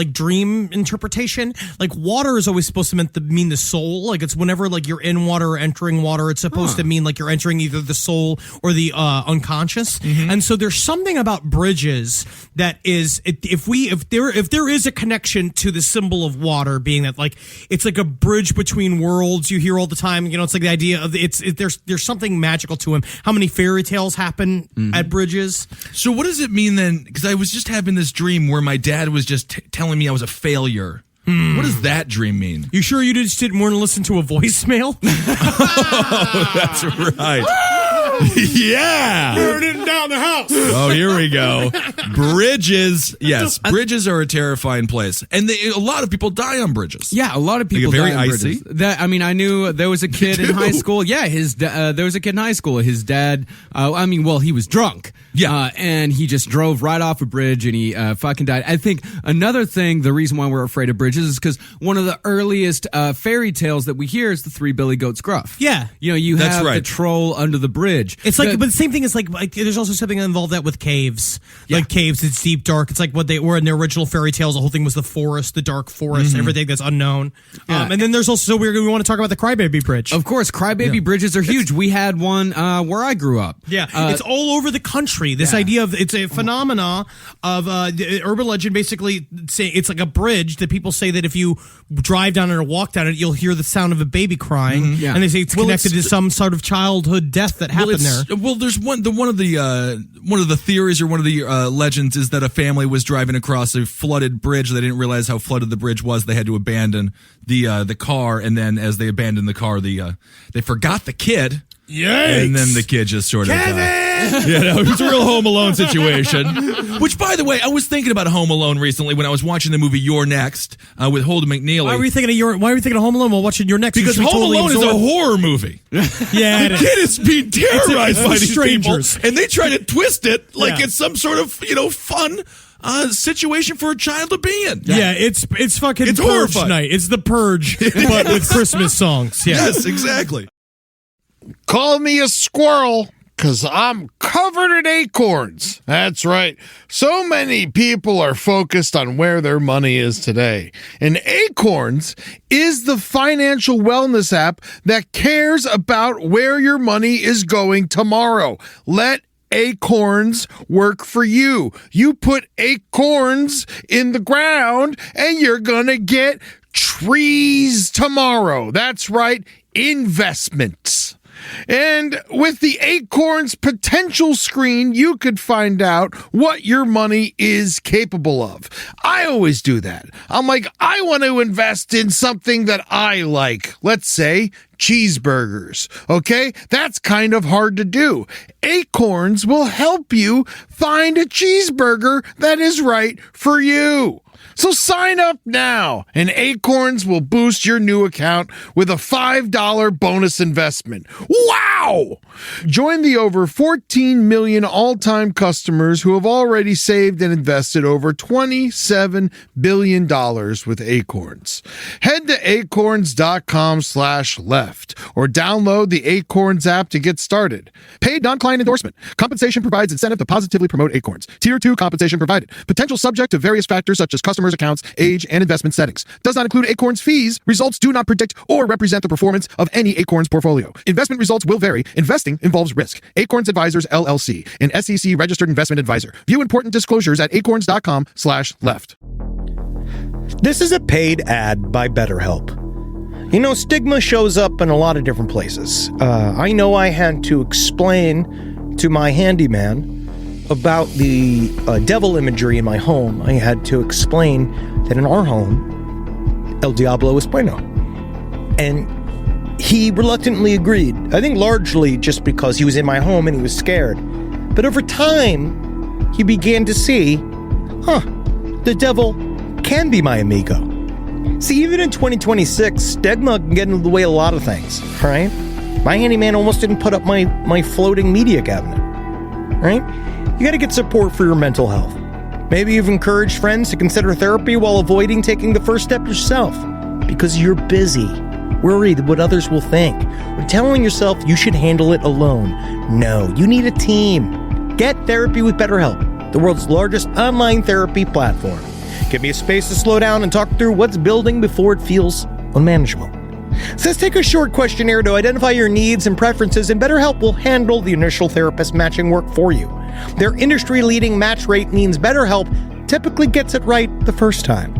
interpretation, like water is always supposed to mean the soul. Like it's whenever like you're in water or entering water, it's supposed to mean like you're entering either the soul or the unconscious. And so there's something about bridges that is, if there is a connection to the symbol of water being that like it's like a bridge between worlds. You hear all the time, it's like the idea of there's something magical to him. How many fairy tales happen at bridges? So what does it mean then? Because I was just having this dream where my dad was just telling me I was a failure. What does that dream mean? You sure you just didn't want to listen to a voicemail? Oh, that's right. Yeah. Burning down the house. Oh, here we go. Bridges. Yes, bridges are a terrifying place. And a lot of people die on bridges. Yeah, a lot of people They get die very on icy. bridges. I knew there was a kid in high school. Yeah, there was a kid in high school. His dad, he was drunk. Yeah. And he just drove right off a bridge and he fucking died. I think another thing, the reason why we're afraid of bridges is because one of the earliest fairy tales that we hear is the Three Billy Goats Gruff. Yeah. You That's have right. the troll under the bridge. It's like, but the same thing is like there's also something involved that with caves. Yeah. Like caves, it's deep, dark. It's like what they were in the original fairy tales. The whole thing was the forest, the dark forest, everything that's unknown. Yeah. And then there's also, we want to talk about the Crybaby Bridge. Of course, Crybaby Bridges are huge. We had one where I grew up. Yeah, it's all over the country. This idea of it's a phenomena of the urban legend. Basically, say it's like a bridge that people say that if you drive down it or walk down it, you'll hear the sound of a baby crying, Yeah. and they say it's connected to some sort of childhood death that happened there. Well, there's one of the theories or one of the legends is that a family was driving across a flooded bridge. They didn't realize how flooded the bridge was. They had to abandon the car, and then as they abandoned the car, they forgot the kid. Yikes. And then the kid just sort of it's a real Home Alone situation. Which, by the way, I was thinking about Home Alone recently when I was watching the movie You're Next with Holden McNeely. Why were you thinking of Home Alone while watching Your Next? Because Home Alone is a horror movie. Yeah, the kid is being terrorized by these strangers, people, and they try to twist it like Yeah. it's some sort of fun situation for a child to be in. Yeah, it's fucking It's Purge horrifying. night. It's the Purge, but with Christmas songs. Yeah. Yes, exactly. Call me a squirrel, because I'm covered in acorns. That's right. So many people are focused on where their money is today. And Acorns is the financial wellness app that cares about where your money is going tomorrow. Let Acorns work for you. You put acorns in the ground and you're going to get trees tomorrow. That's right. Investments. And with the Acorns potential screen, you could find out what your money is capable of. I always do that. I'm like, I want to invest in something that I like. Let's say cheeseburgers. Okay? That's kind of hard to do. Acorns will help you find a cheeseburger that is right for you. So sign up now, and Acorns will boost your new account with a $5 bonus investment. Wow! Join the over 14 million all-time customers who have already saved and invested over $27 billion with Acorns. Head to acorns.com/left or download the Acorns app to get started. Paid non-client endorsement. Compensation provides incentive to positively promote Acorns. Tier 2 compensation provided. Potential subject to various factors such as customers' accounts, age, and investment settings. Does not include Acorns fees. Results do not predict or represent the performance of any Acorns portfolio. Investment results will vary. Investing involves risk. Acorns Advisors, LLC, an SEC registered investment advisor. View important disclosures at acorns.com/left. This is a paid ad by BetterHelp. You know, stigma shows up in a lot of different places. I know I had to explain to my handyman about the devil imagery in my home. I had to explain that in our home, El Diablo es bueno. And he reluctantly agreed. I think largely just because he was in my home and he was scared. But over time, he began to see, the devil can be my amigo. See, even in 2026, stigma can get in the way of a lot of things, right? My handyman almost didn't put up my floating media cabinet, right? You got to get support for your mental health. Maybe you've encouraged friends to consider therapy while avoiding taking the first step yourself because you're busy, worried what others will think, or telling yourself you should handle it alone. No, you need a team. Get therapy with BetterHelp, the world's largest online therapy platform. Give me a space to slow down and talk through what's building before it feels unmanageable. So let's take a short questionnaire to identify your needs and preferences, and BetterHelp will handle the initial therapist matching work for you. Their industry-leading match rate means BetterHelp typically gets it right the first time.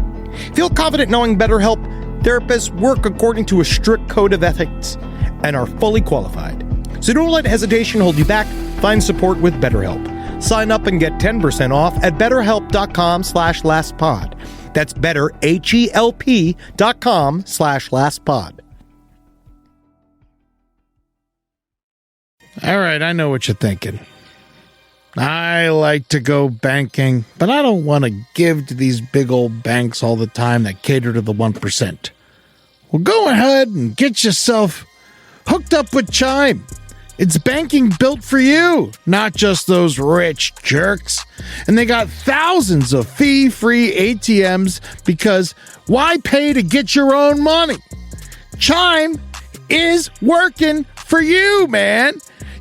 Feel confident knowing BetterHelp therapists work according to a strict code of ethics and are fully qualified. So don't let hesitation hold you back. Find support with BetterHelp. Sign up and get 10% off at betterhelp.com/lastpod. That's betterhelp.com/lastpod. All right, I know what you're thinking. I like to go banking, but I don't want to give to these big old banks all the time that cater to the 1%. Well, go ahead and get yourself hooked up with Chime. It's banking built for you, not just those rich jerks. And they got thousands of fee-free ATMs because why pay to get your own money? Chime is working for you, man.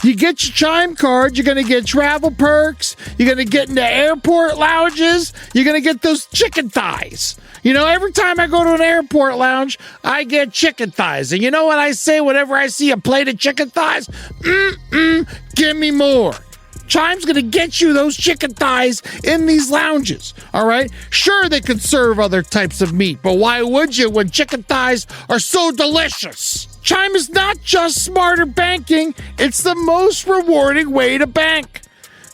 You get your Chime card, you're going to get travel perks, you're going to get into airport lounges, you're going to get those chicken thighs. You know, every time I go to an airport lounge, I get chicken thighs. And you know what I say whenever I see a plate of chicken thighs? Give me more. Chime's going to get you those chicken thighs in these lounges, all right? Sure, they could serve other types of meat, but why would you when chicken thighs are so delicious? Chime is not just smarter banking, it's the most rewarding way to bank.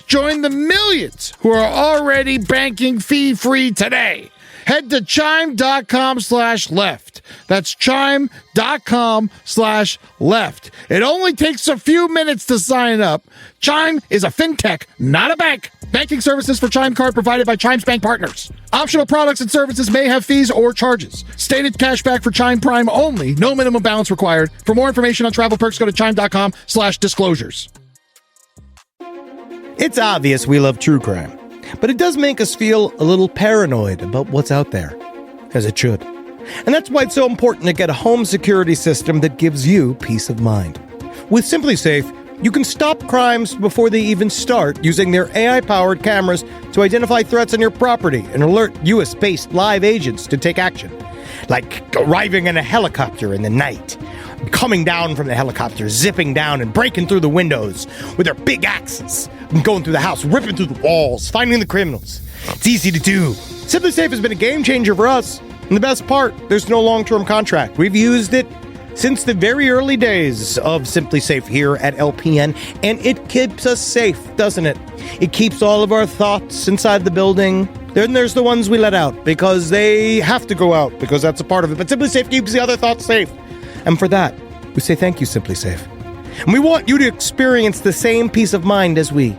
Join the millions who are already banking fee-free today. Head to chime.com/left. That's chime.com/left. It only takes a few minutes to sign up. Chime is a fintech, not a bank. Banking services for Chime Card provided by Chime's bank partners. Optional products and services may have fees or charges. Stated cashback for Chime Prime only. No minimum balance required. For more information on travel perks, go to chime.com/disclosures. It's obvious we love true crime, but it does make us feel a little paranoid about what's out there, as it should. And that's why it's so important to get a home security system that gives you peace of mind. With Simply Safe, you can stop crimes before they even start using their AI-powered cameras to identify threats on your property and alert US-based live agents to take action. Like arriving in a helicopter in the night, coming down from the helicopter, zipping down and breaking through the windows with their big axes, and going through the house, ripping through the walls, finding the criminals. It's easy to do. Simply Safe has been a game changer for us. And the best part, there's no long-term contract. We've used it since the very early days of Simply Safe here at LPN, and it keeps us safe, doesn't it? It keeps all of our thoughts inside the building. Then there's the ones we let out because they have to go out because that's a part of it. But Simply Safe keeps the other thoughts safe. And for that, we say thank you, Simply Safe. And we want you to experience the same peace of mind as we,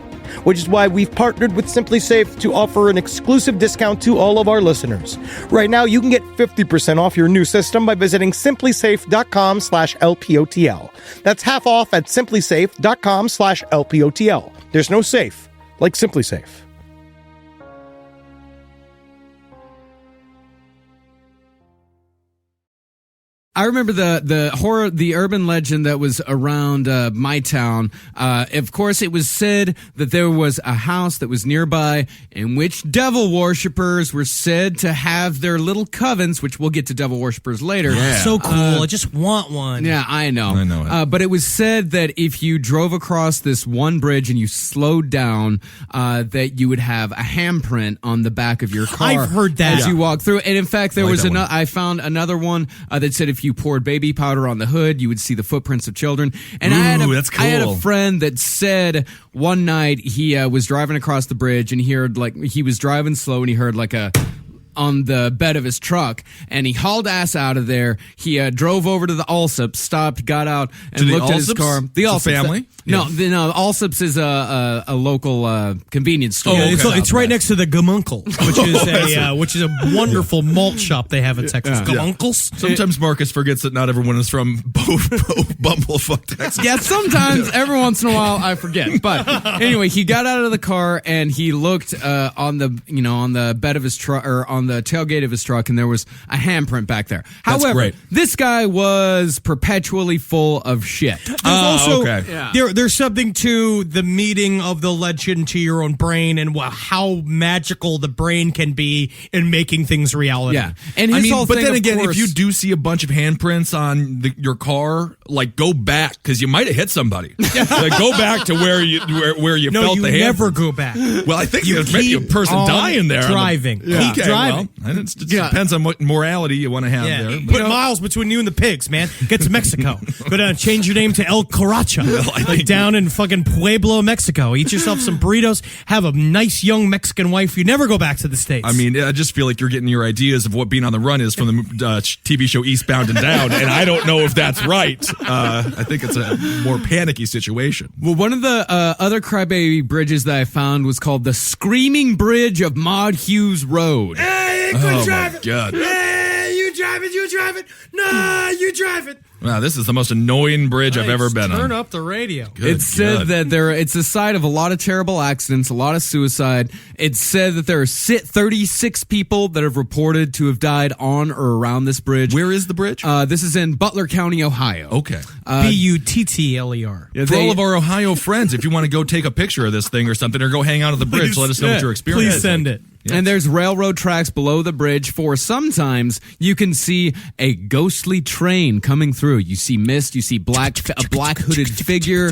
which is why we've partnered with Simply Safe to offer an exclusive discount to all of our listeners. Right now, you can get 50% off your new system by visiting simplysafe.com/LPOTL. That's half off at simplysafe.com/LPOTL. There's no safe like Simply Safe. I remember the urban legend that was around my town. Of course, it was said that there was a house that was nearby in which devil worshippers were said to have their little covens, which we'll get to devil worshippers later. Yeah. So cool. I just want one. Yeah, I know. I know it. But it was said that if you drove across this one bridge and you slowed down, that you would have a handprint on the back of your car. I've heard that. as you walk through. And in fact, there I like was that another. one. I found another one that said if you poured baby powder on the hood, you would see the footprints of children. And Ooh, that's I had a cool. friend that said one night he was driving across the bridge and he heard he was driving slow and he heard on the bed of his truck, and he hauled ass out of there. He drove over to the Allsups, stopped, got out, and To the looked at his Allsups? car. The It's a Allsups, family? No, Yeah. no, Allsups is a local convenience store. Yeah, okay. it's right next to the Gamunkel, which is a wonderful malt shop they have in Texas. Gamunkels? Sometimes Marcus forgets that not everyone is from Bumblefuck, Texas. Yeah, sometimes every once in a while I forget. But anyway, he got out of the car and he looked on the bed of his truck or on the tailgate of his truck, and there was a handprint back there. That's However, great. this guy was perpetually full of shit. There's also okay. there's something to the meeting of the legend to your own brain and how magical the brain can be in making things reality. Yeah, and his whole but thing, then of again, course, if you do see a bunch of handprints on your car, go back because you might have hit somebody. Go back to where you No, felt you the handprint. never go back. Well, I think You there's maybe a keep person on dying there. driving. Yeah. Keep driving. Well, and it depends on what morality you want to have Yeah, there. put miles between you and the pigs, man. Get to Mexico. Go down, change your name to El Coracha. Down in fucking Pueblo, Mexico. Eat yourself some burritos. Have a nice young Mexican wife. You never go back to the States. I mean, I just feel like you're getting your ideas of what being on the run is from the TV show Eastbound and Down, and I don't know if that's right. I think it's a more panicky situation. Well, one of the other Crybaby Bridges that I found was called the Screaming Bridge of Maud Hughes Road. Hey, Oh my God! Hey, you drive it. No, you drive it. Wow, this is the most annoying bridge I've ever been Turn on. up the radio. Good It said God. that it's a site of a lot of terrible accidents, a lot of suicide. It said that there are 36 people that have reported to have died on or around this bridge. Where is the bridge? This is in Butler County, Ohio. Okay. Buttler. Yeah, For all of our Ohio friends, if you want to go take a picture of this thing or something, or go hang out at the bridge, let us know what your experience is. Please send it. And there's railroad tracks below the bridge for sometimes you can see a ghostly train coming through. You see mist, you see a black hooded figure.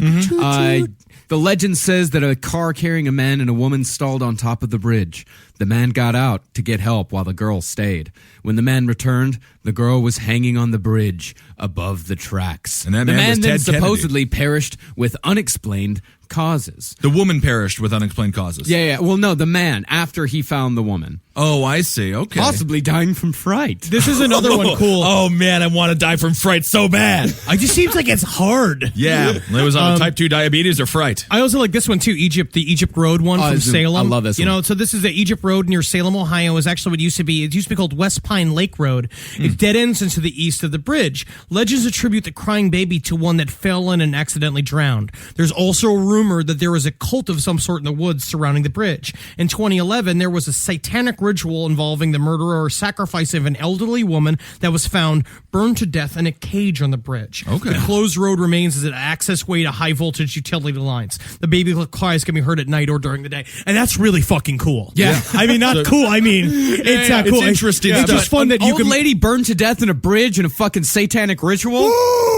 The legend says that a car carrying a man and a woman stalled on top of the bridge. The man got out to get help while the girl stayed. When the man returned, the girl was hanging on the bridge above the tracks. And that the man man was then Ted Kennedy. supposedly perished with unexplained causes. The woman perished with unexplained causes. Yeah. Well, no, the man after he found the woman. Oh, I see. Okay. Possibly dying from fright. This is another one cool. Oh man, I want to die from fright so bad. It just seems like it's hard. Yeah, it was on type 2 diabetes or fright. I also like this one too, the Egypt Road one from Salem. I love this one. So this is the Egypt Road near Salem, Ohio, is actually what it used to be. It used to be called West Pine Lake Road. It dead ends into the east of the bridge. Legends attribute the crying baby to one that fell in and accidentally drowned. There's also a rumored that there was a cult of some sort in the woods surrounding the bridge. In 2011, there was a satanic ritual involving the murder or sacrifice of an elderly woman that was found burned to death in a cage on the bridge. Okay. The closed road remains as an access way to high voltage utility lines. The baby cries can be heard at night or during the day. And that's really fucking cool. Yeah. I mean, not cool. I mean, it's not cool. It's interesting It's stuff. just fun that you old can... lady burned to death in a bridge in a fucking satanic ritual.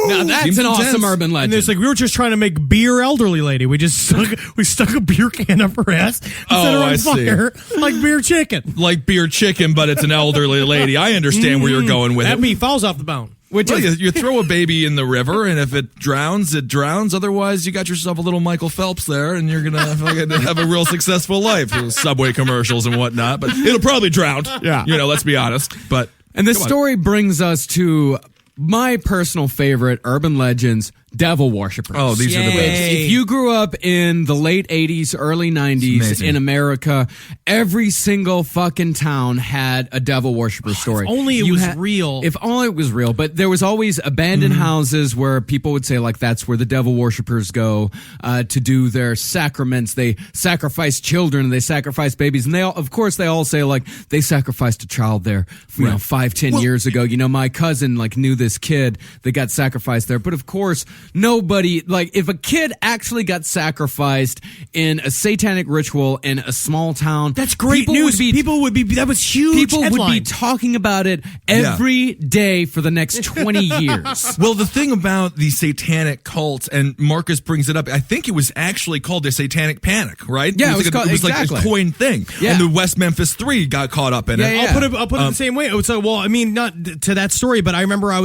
Now that's Seems an intense. awesome urban And legend. it's like, we were just trying to make beer elderly lady. We just stuck a beer can up her ass and set her I on see. fire like beer chicken. Like beer chicken, but it's an elderly lady. I understand where you're going with That it. meat falls off the bone. Which Well, is you throw a baby in the river, and if it drowns, it drowns. Otherwise, you got yourself a little Michael Phelps there, and you're gonna fucking have a real successful life. Subway commercials and whatnot, but it'll probably drown. Yeah. Let's be honest. But And this come on. story brings us to my personal favorite urban legends, devil worshippers. Oh, these are the best. If you grew up in the late 80s, early 90s amazing. in America, every single fucking town had a devil worshipper story. only it was real. If only it was real. But there was always abandoned houses where people would say, like, that's where the devil worshippers go to do their sacraments. They sacrifice children, they sacrifice babies. And they all, of course, they all say, like, they sacrificed a child there, 5-10 years ago. My cousin, like, knew this kid that got sacrificed there. But of course, nobody, like, if a kid actually got sacrificed in a satanic ritual in a small town, That's great people news. would be- People would be, that was huge. People would be headline. talking about it every day for the next 20 years. Well, the thing about the satanic cult, and Marcus brings it up, I think it was actually called a satanic panic, right? Yeah, it was like exactly. a coined thing. Yeah. And the West Memphis 3 got caught up in it. Yeah, I'll put it the same way. So, well, I mean, not to that story, but I remember I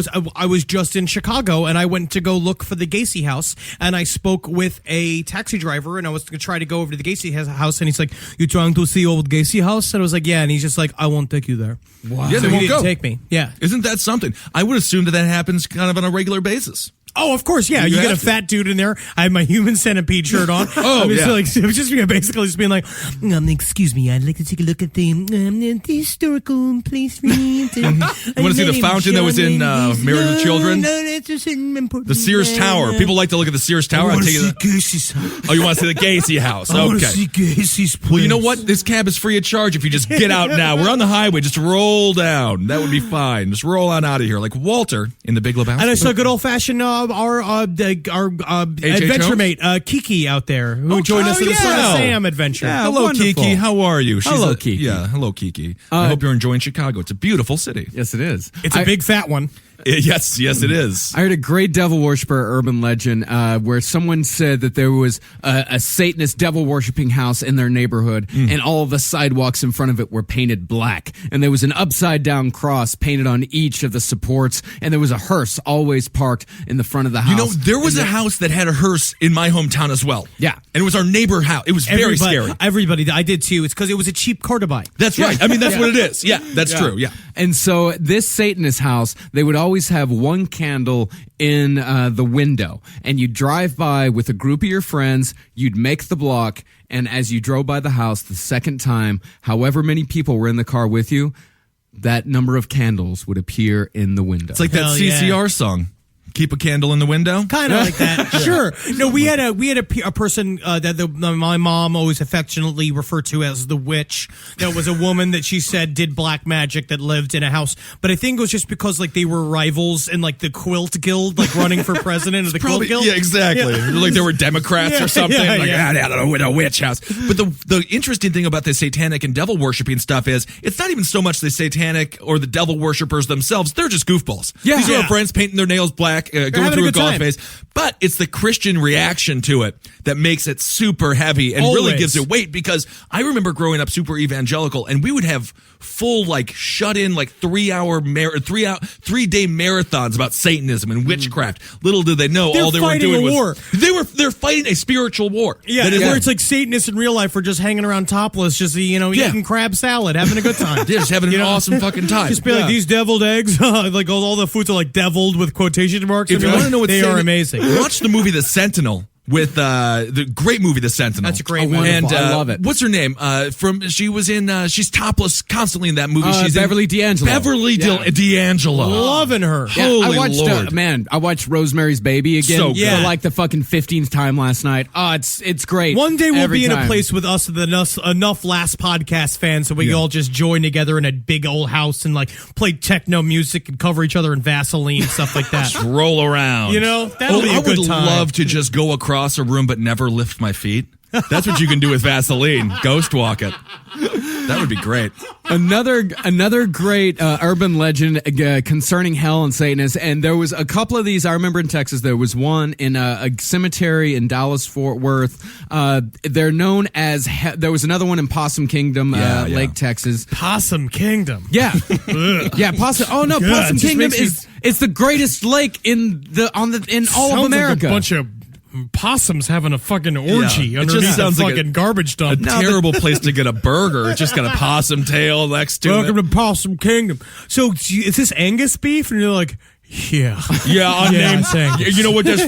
was just in Chicago and I went to go look for the Gacy house, and I spoke with a taxi driver, and I was going to try to go over to the Gacy house, and he's like, "You trying to see old Gacy house?" And I was like, "Yeah," and he's just like, "I won't take you there." Wow. Yeah, So they he won't didn't go. take me. Yeah. Isn't that something? I would assume that happens kind of on a regular basis. Oh, of course, yeah. You get a have to. fat dude in there. I have my human centipede shirt on. Oh, yeah. yeah. It was just basically just being like, excuse me, I'd like to take a look at the historical place. You want to see the fountain that was in Married with Children? No, that's just important. The Sears Tower. People like to look at the Sears Tower. I want to take see you Gacy's house. Oh, you want to see the Gacy house? I want to Okay. see Gacy's place. Well, you know what? This cab is free of charge if you just get out now. We're on the highway. Just roll down. That would be fine. Just roll on out of here, like Walter in The Big Lebowski. And I saw good old fashioned our adventure mate Kiki out there who joined us in the Son of Sam adventure. Yeah. Hello, wonderful. Kiki. How are you? Hello, Kiki. Yeah, hello, Kiki. I hope you're enjoying Chicago. It's a beautiful city. Yes, it is. It's a big fat one. Yes, it is. I heard a great devil worshiper urban legend where someone said that there was a Satanist devil worshiping house in their neighborhood, and all of the sidewalks in front of it were painted black, and there was an upside down cross painted on each of the supports, and there was a hearse always parked in the front of the house. You know, there was a house that had a hearse in my hometown as well. Yeah. And it was our neighbor house. It was very scary. Everybody, I did too. It's because it was a cheap car to buy. That's right. I mean, that's what it is. Yeah, that's true. Yeah. And so this Satanist house, they would always have one candle in the window, and you'd drive by with a group of your friends, you'd make the block, and as you drove by the house the second time, however many people were in the car with you, that number of candles would appear in the window. It's like that Hell yeah. CCR song. Keep a candle in the window. Kind of like that. Sure. No, we had a person that my mom always affectionately referred to as the witch. That was a woman that she said did black magic that lived in a house. But I think it was just because like they were rivals in like the Quilt Guild, like running for president of the Quilt Guild. Yeah, exactly. Yeah. Like they were Democrats Yeah, or something. yeah, like, yeah. I don't know, a witch house. But the interesting thing about the satanic and devil worshiping stuff is it's not even so much the satanic or the devil worshippers themselves. They're just goofballs. Yeah. These are Yeah. our friends painting their nails black, going having a through a good golf time. phase. But it's the Christian reaction to it that makes it super heavy and really Always. gives it weight, because I remember growing up super evangelical, and we would have full like shut in like 3 day marathons about Satanism and witchcraft. Little did they know They're all they were fighting doing a was war. they're fighting a spiritual war. Yeah, That is- where it's like Satanists in real life are just hanging around topless, just eating crab salad, having a good time. They're just having an awesome fucking time. Just be like these deviled eggs, like all the foods are like deviled with quotation marks. If you want to know what they are amazing. watch the movie The Sentinel with the great movie The Sentinel. That's a great movie. And I love it. What's her name? She was in she's topless constantly in that movie. She's Beverly D'Angelo. D'Angelo. Loving her. Yeah, Holy I watched, Lord. I watched Rosemary's Baby again So good. for like the fucking 15th time last night. Oh, it's great. One day we'll Every be in a time. place with us, enough Last Podcast fans, so we can all just join together in a big old house and like play techno music and cover each other in Vaseline, stuff like that. Roll around. You know, that'll be a I good would time. love to just go across a room but never lift my feet. That's what you can do with Vaseline. Ghost walk it. That would be great. Another great urban legend concerning hell and Satanists, and there was a couple of these I remember in Texas. There was one in a cemetery in Dallas-Fort Worth. They're known as there was another one in Possum Kingdom, Lake Texas. Possum Kingdom. Yeah, yeah, Possum. Oh no, God, Possum it just Kingdom makes me- is it's the greatest lake in all Sounds of America. Like a bunch of possums having a fucking orgy Yeah, it underneath just sounds a like fucking garbage dump. A terrible place to get a burger. It's just got a possum tail next to Welcome it. to Possum Kingdom. So is this Angus beef? And you're like, yeah. Yeah, Yeah, unnamed. it's Angus. You know what? That's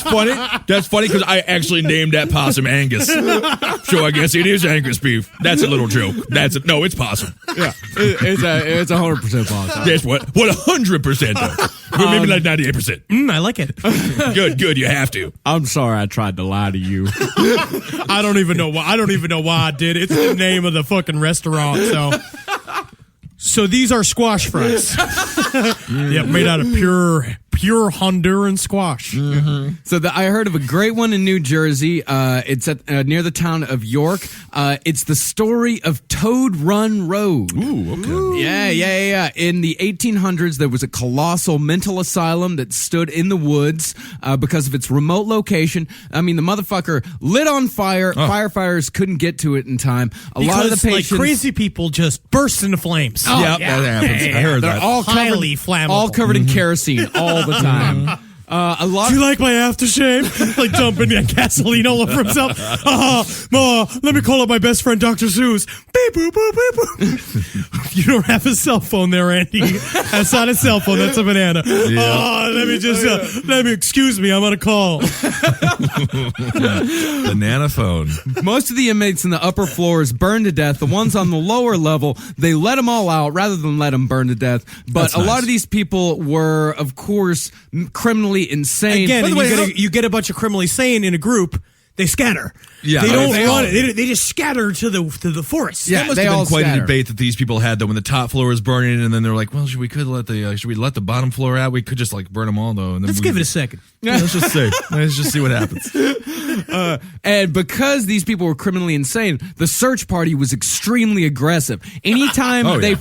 funny. That's funny because I actually named that possum Angus. So I guess it is Angus beef. That's a little joke. No, it's possum. Yeah, it's 100% possum. Guess what? 100% though. But maybe like 98%. I like it. Good. You have to. I'm sorry I tried to lie to you. I don't even know why I did. It's the name of the fucking restaurant. So these are squash fries. Yep, made out of pure Honduran squash. So I heard of a great one in New Jersey. It's at near the town of York. It's the story of Toad Run Road. Ooh, okay. Yeah. In the 1800s, there was a colossal mental asylum that stood in the woods because of its remote location. I mean, the motherfucker lit on fire. Firefighters couldn't get to it in time. A lot of the patients, like crazy people, just burst into flames. Yep, that happens. I heard they're that. all Highly flammable. all covered in kerosene all the time. A lot. Do you like my aftershave? Like dumping gasoline all over himself. Let me call up my best friend, Dr. Seuss. Beep, boop, boop, beep, boop. You don't have a cell phone there, Andy. That's not a cell phone. That's a banana. Excuse me. I'm on a call. Banana phone. Most of the inmates in the upper floors burned to death. The ones on the lower level, they let them all out rather than let them burn to death. But That's a lot nice. of these people were, of course, criminally insane. Again, By the way, you get a bunch of criminally sane in a group. They scatter. Yeah, they don't they run all- it. They just scatter to the forest. Yeah, That must they have all been quite scatter. a debate that these people had though when the top floor was burning, and then they're like, "Well, should we let the bottom floor out? We could just like burn them all though." And then Let's give it a second. Yeah, let's just see. Let's just see what happens. And because these people were criminally insane, the search party was extremely aggressive. Anytime Oh, they yeah.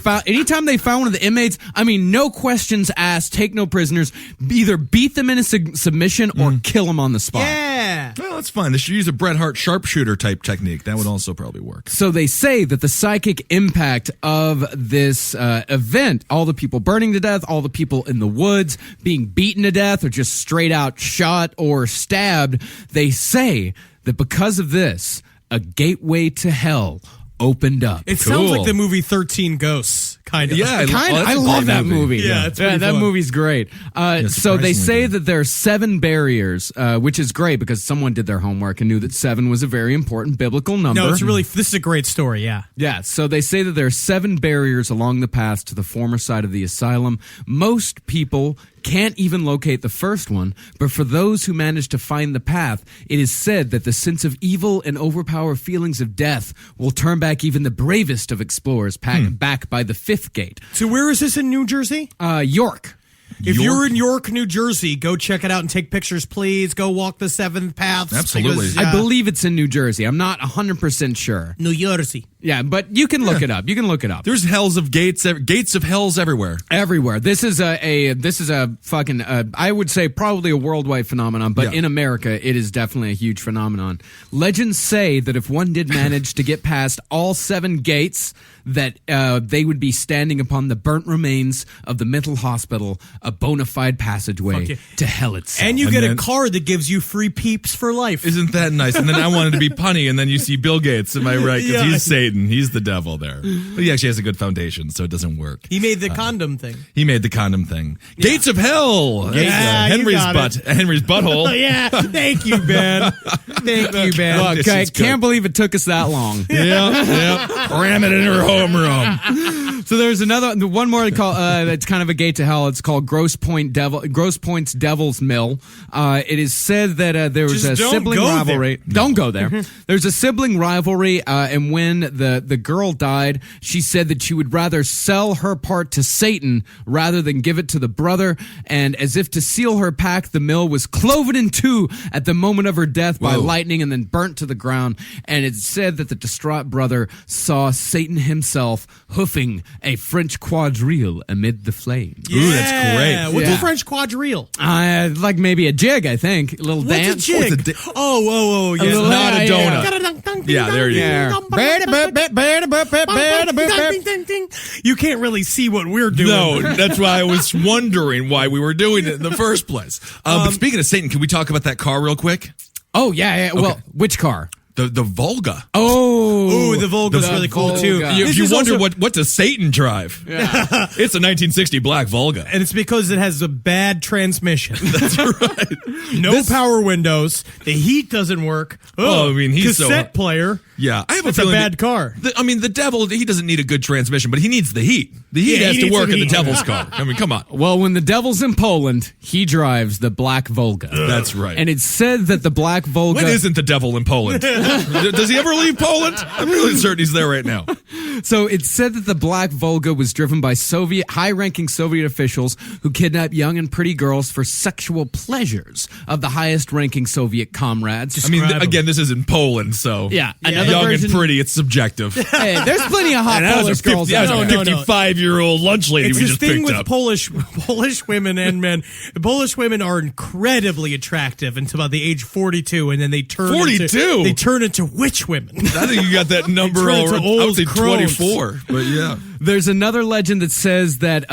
found one of the inmates, I mean, no questions asked, take no prisoners, either beat them into submission or kill them on the spot. Yeah. Well, that's fine. They should use a Bret Hart sharpshooter type technique. That would also probably work. So they say that the psychic impact of this event, all the people burning to death, all the people in the woods being beaten to death or just straight out shot or stabbed, they say that because of this, a gateway to hell opened up. It sounds Cool. like the movie 13 Ghosts, kind of. Yeah, Kind of. that's I a love great that movie. Yeah, it's pretty that fun. movie's great. So they surprisingly say good. that there are 7 barriers, which is great because someone did their homework and knew that 7 was a very important biblical number. No, this is a great story, yeah. Yeah, so they say that there are 7 barriers along the path to the former site of the asylum. Most people can't even locate the first one, but for those who manage to find the path, it is said that the sense of evil and overpowered feelings of death will turn back even the bravest of explorers back by the 5th gate. So where is this in New Jersey? York. If you're in York, New Jersey, go check it out and take pictures, please. Go walk the 7th path. Absolutely. I believe it's in New Jersey. I'm not 100% sure. New Jersey. Yeah, but you can look it up. You can look it up. There's gates of hells everywhere. Everywhere. This is a fucking I would say probably a worldwide phenomenon, but Yeah. in America it is definitely a huge phenomenon. Legends say that if one did manage to get past all 7 gates, that they would be standing upon the burnt remains of the mental hospital a bona fide passageway yeah. to hell itself. And you And get a then- card that gives you free peeps for life. Isn't that nice? And then I wanted to be punny, and then you see Bill Gates. Am I right? Because Yeah. he's Satan. He's the devil there. But he actually has a good foundation, so it doesn't work. He made the condom thing. He made the condom thing. Gates of Hell. That's, Yeah, you Henry's got butt. it. Henry's butthole. Oh, yeah. Thank you, Ben. Thank you, Ben. Look, This I is good. can't believe it took us that long. Yeah. Ram it in her homeroom. So there's one more called it's kind of a gate to hell. It's called Grosse Point's Devil's Mill. It is said that there was Just a don't sibling go rivalry. Don't go there. There's a sibling rivalry, and when the girl died, she said that she would rather sell her part to Satan rather than give it to the brother. And as if to seal her pact, the mill was cloven in two at the moment of her death by Whoa. lightning and then burnt to the ground. And it's said that the distraught brother saw Satan himself hoofing a French quadrille amid the flames. Ooh, that's great. What's Yeah. a French quadrille? Like maybe a jig, I think. A little What's dance. a jig? What's a di- Oh, yeah. little- Not a yeah. donut. Yeah, there you go. You can't really see what we're doing. No, that's why I was wondering why we were doing it in the first place. But speaking of Satan, can we talk about that car real quick? Oh, yeah. Well, which car? The Volga. Oh, Ooh, the Volga's really cool too. Volga. If This you is wonder also- what does Satan drive? It's a 1960 black Volga. and it's because it has a bad transmission. That's right. No power windows. The heat doesn't work. Oh, I mean, he's so- cassette player. Yeah, I have It's a a feeling bad that- car. The devil, he doesn't need a good transmission, but he needs the heat. The heat Yeah, has he to needs work some in the heat. devil's car. I mean, come on. Well, when the devil's in Poland, he drives the black Volga. That's right. And it's said that the black Volga. When isn't the devil in Poland? Does he ever leave Poland? I'm really certain he's there right now. So it's said that the black Volga was driven by high-ranking Soviet officials who kidnapped young and pretty girls for sexual pleasures of the highest-ranking Soviet comrades. I mean, Describe 'em. again, this is in Poland, so Yeah, another young version- and pretty, it's subjective. Hey, there's plenty of hot And that was Polish girls that was out a there. 55-year-old lunch lady It's we this just thing picked with up. Polish women and men. Polish women are incredibly attractive until about the age 42, and then they turn 42? They turn into witch women. I think you got that number turn into already. I would old say crones. 24, but yeah. There's another legend that says that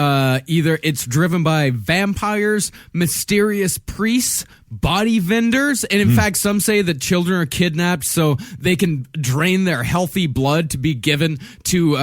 either it's driven by vampires, mysterious priests, body vendors, and in fact, some say that children are kidnapped so they can drain their healthy blood to be given to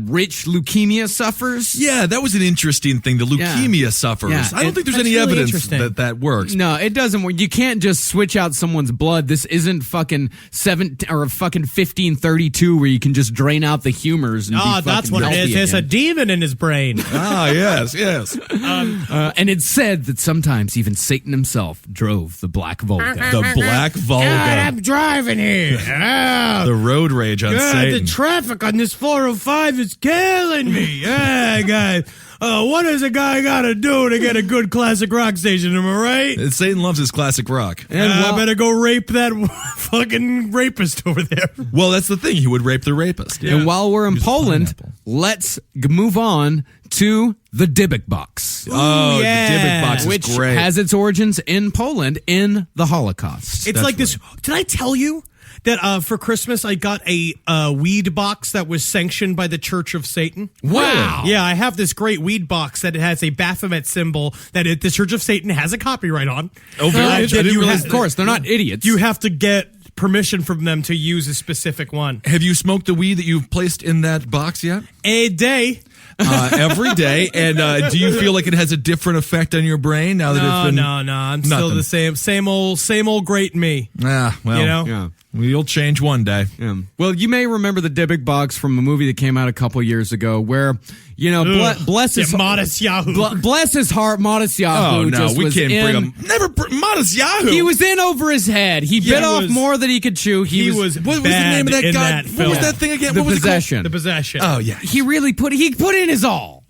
rich leukemia sufferers. Yeah, that was an interesting thing. The leukemia sufferers. Yeah, I don't think there's that's any really evidence interesting. that works. No, it doesn't work. You can't just switch out someone's blood. This isn't fucking 1532 where you can just drain out the humors. And Oh, be that's fucking what it is. healthy There's a again. demon in his brain. Ah, yes. And it's said that sometimes even Satan himself drove the Black Volga. The Black Volga. driving here. The road rage on Satan. traffic on this 405 is killing me. Yeah, guys. What does a guy got to do to get a good classic rock station? Am I right? Satan loves his classic rock. And I while- better go rape that fucking rapist over there. Well, that's the thing. He would rape the rapist. And while we're in Use a Poland, pineapple. let's move on to the Dybbuk box, Oh, yeah. the Dybbuk box is which great. has its origins in Poland in the Holocaust. It's like this. Did I tell you that for Christmas I got a weed box that was sanctioned by the Church of Satan? Wow. Yeah, I have this great weed box that it has a Baphomet symbol that the Church of Satan has a copyright on. Oh, very Uh, good. I that didn't you realize- Of course, they're not idiots. You have to get permission from them to use a specific one. Have you smoked the weed that you've placed in that box yet? A day. Every day. And do you feel like it has a different effect on your brain now that it's been? No. I'm still Nothing. the same old great me. Ah, well, You know? Yeah. We'll change one day. Yeah. Well, you may remember the Dybbuk box from a movie that came out a couple years ago where, you know, bless his modest Yahoo. bless his heart, Modest Yahoo. Oh, no, just we was can't bring in- him. Modest Yahoo. He was in over his head. He bit off more than he could chew. He was What was the bad name of that in guy? that What film. was that thing again? The What was Possession. The Possession. it called? Oh, yeah. He really put in his all.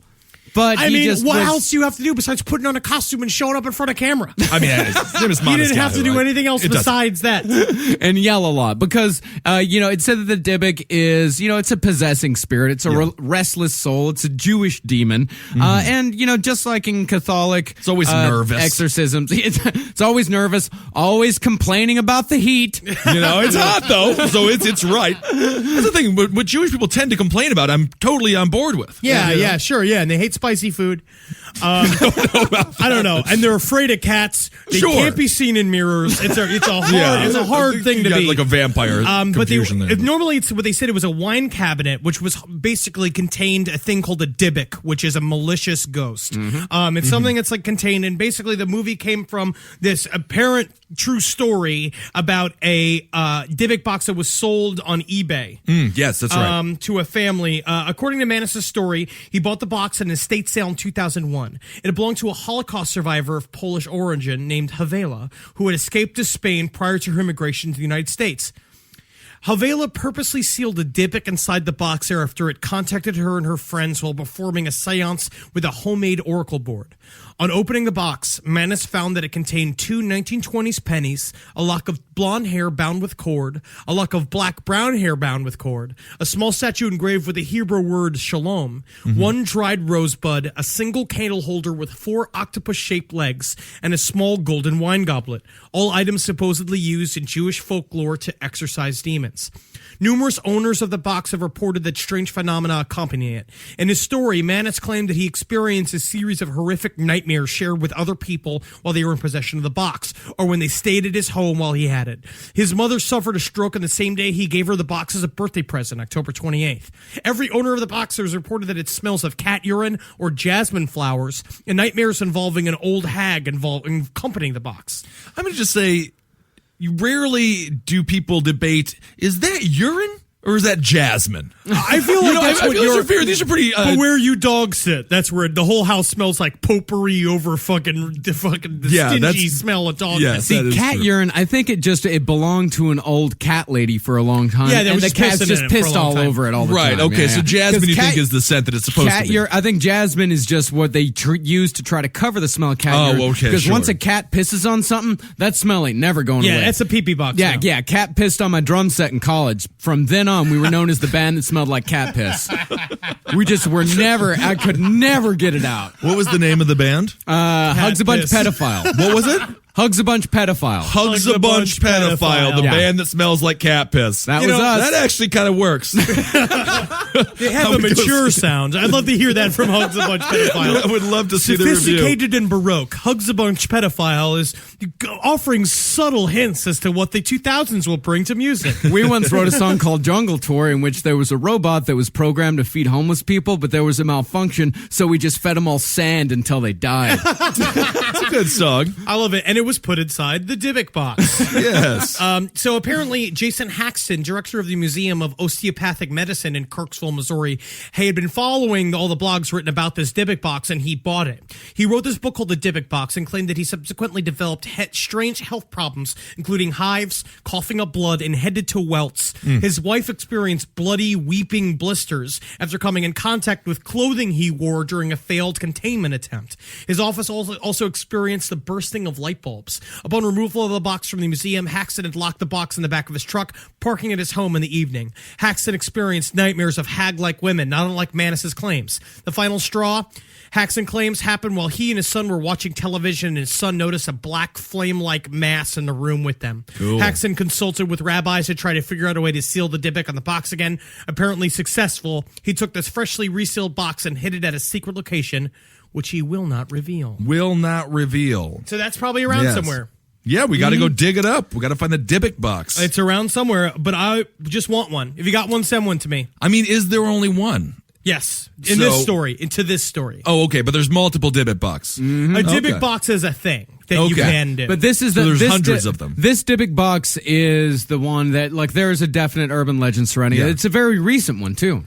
But I he mean, just what was- else do you have to do besides putting on a costume and showing up in front of camera? I mean, his name is You Modest didn't have to Yahoo, do right? anything else It doesn't. besides that. and yell a lot because you know it said that the Dybbuk is, you know, it's a possessing spirit, it's a restless soul, it's a Jewish demon, and you know, just like in Catholic, It's always nervous. exorcisms, it's always nervous, always complaining about the heat. You know, it's hot though, so it's right. That's the thing. What Jewish people tend to complain about, I'm totally on board with. Yeah, sure, yeah. And they hate spicy food. I don't know. And they're afraid of cats. They can't be seen in mirrors. It's a hard thing to be. Like a vampire confusion there. Normally, it's what they said. It was a wine cabinet, which was basically contained a thing called a Dybbuk, which is a malicious ghost. It's something that's like contained, and basically the movie came from this apparent true story about a Dybbuk box that was sold on eBay. Yes, that's right. To a family. According to Manis's story, he bought the box at an estate sale in 2001. It belonged to a Holocaust survivor of Polish origin named Havela, who had escaped to Spain prior to her immigration to the United States. Havela purposely sealed a Dybbuk inside the box after it contacted her and her friends while performing a seance with a homemade oracle board. On opening the box, Manis found that it contained 2 1920s pennies, a lock of blonde hair bound with cord, a lock of black-brown hair bound with cord, a small statue engraved with the Hebrew word shalom, 1 dried rosebud, a single candle holder with 4 octopus-shaped legs, and a small golden wine goblet, all items supposedly used in Jewish folklore to exorcise demons. Numerous owners of the box have reported that strange phenomena accompany it. In his story, Manis claimed that he experienced a series of horrific nightmares shared with other people while they were in possession of the box, or when they stayed at his home while he had it. His mother suffered a stroke on the same day he gave her the box as a birthday present, October 28th. Every owner of the box has reported that it smells of cat urine or jasmine flowers, and nightmares involving an old hag accompanying the box. I'm going to just say, rarely do people debate, is that urine or is that jasmine? I feel like that's what these are pretty. But where you dogs sit, that's where the whole house smells like potpourri over the stingy smell of dog. Yes, see, cat urine. I think it belonged to an old cat lady for a long time. Yeah, and the cat's just pissed all over it all the time. Right. Okay. So jasmine, you think is the scent that it's supposed to be? I think jasmine is just what they use to try to cover the smell of cat urine. Oh, okay. Because once a cat pisses on something, that smell ain't never going away. Yeah, that's a pee-pee box. Yeah, yeah. Cat pissed on my drum set in college. From then on, we were known as the band that smelled like cat piss. I could never get it out. What was the name of the band? Hugs a Bunch Pedophile. What was it? Hugs a Bunch Pedophile. Hugs a Bunch Pedophile, the band that smells like cat piss. That was us. That actually kind of works. They have a mature sound. I'd love to hear that from Hugs a Bunch Pedophile. I would love to see the review. Sophisticated and Baroque, Hugs a Bunch Pedophile is offering subtle hints as to what the 2000s will bring to music. We once wrote a song called Jungle Tour in which there was a robot that was programmed to feed homeless people, but there was a malfunction, so we just fed them all sand until they died. It's a good song. I love it. And it was put inside the Dybbuk box. Yes. So apparently, Jason Haxton, director of the Museum of Osteopathic Medicine in Kirksville, Missouri, had been following all the blogs written about this Dybbuk box, and he bought it. He wrote this book called The Dybbuk Box and claimed that he subsequently developed strange health problems, including hives, coughing up blood, and headed-to welts. His wife experienced bloody, weeping blisters after coming in contact with clothing he wore during a failed containment attempt. His office also experienced the bursting of light bulbs. Upon removal of the box from the museum, Haxton had locked the box in the back of his truck, parking at his home in the evening. Haxton experienced nightmares of hag-like women, not unlike Manis's claims. The final straw, Haxton claims, happened while he and his son were watching television, and his son noticed a black flame-like mass in the room with them. Cool. Haxton consulted with rabbis to try to figure out a way to seal the Dybbuk on the box again. Apparently successful, he took this freshly resealed box and hid it at a secret location, which he will not reveal. Will not reveal. So that's probably around somewhere. Yeah, we got to go dig it up. We got to find the Dybbuk box. It's around somewhere, but I just want one. If you got one, send one to me. I mean, is there only one? Yes, into this story. Oh, okay, but there's multiple Dybbuk box. A Dybbuk box is a thing that you can do. But this is there's hundreds of them. This Dybbuk box is the one that, like, there is a definite urban legend surrounding it. It's a very recent one, too.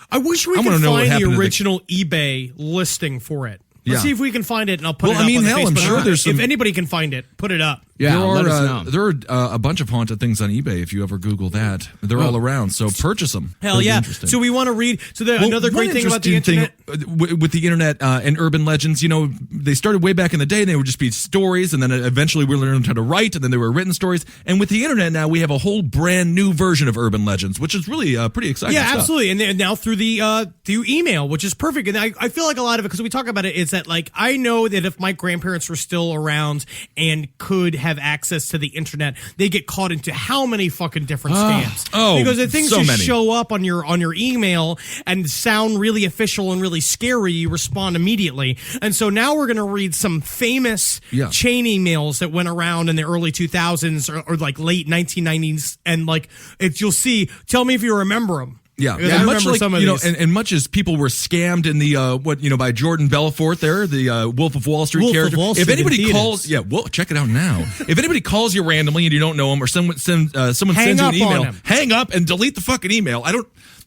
I wish we could find the original eBay listing for it. Let's see if we can find it, and I'll put it up on the Facebook. I'm sure there's some... If anybody can find it, put it up. Yeah, let us know. There are a bunch of haunted things on eBay if you ever Google that. They're all around, so purchase them. Hell yeah. So we want to read... So another great thing about the internet... With the internet and urban legends, they started way back in the day. They would just be stories, and then eventually we learned how to write, and then they were written stories. And with the internet now, we have a whole brand new version of urban legends, which is really pretty exciting stuff. Absolutely. And now through through email, which is perfect. And I feel like a lot of it, because we talk about it, is that, like, I know that if my grandparents were still around and could have access to the internet, they get caught into how many fucking different scams. Because the things so just many. show up on your email and sound really official and really scary. You respond immediately. And so now we're going to read some famous chain emails that went around in the early 2000s or like late 1990s. And like, you'll see, tell me if you remember them. Yeah, I remember much like some of these. And much as people were scammed in the by Jordan Belfort there, the Wolf of Wall Street character. If anybody calls, check it out now. If anybody calls you randomly and you don't know them, or someone sends you an email, hang up and delete the fucking email.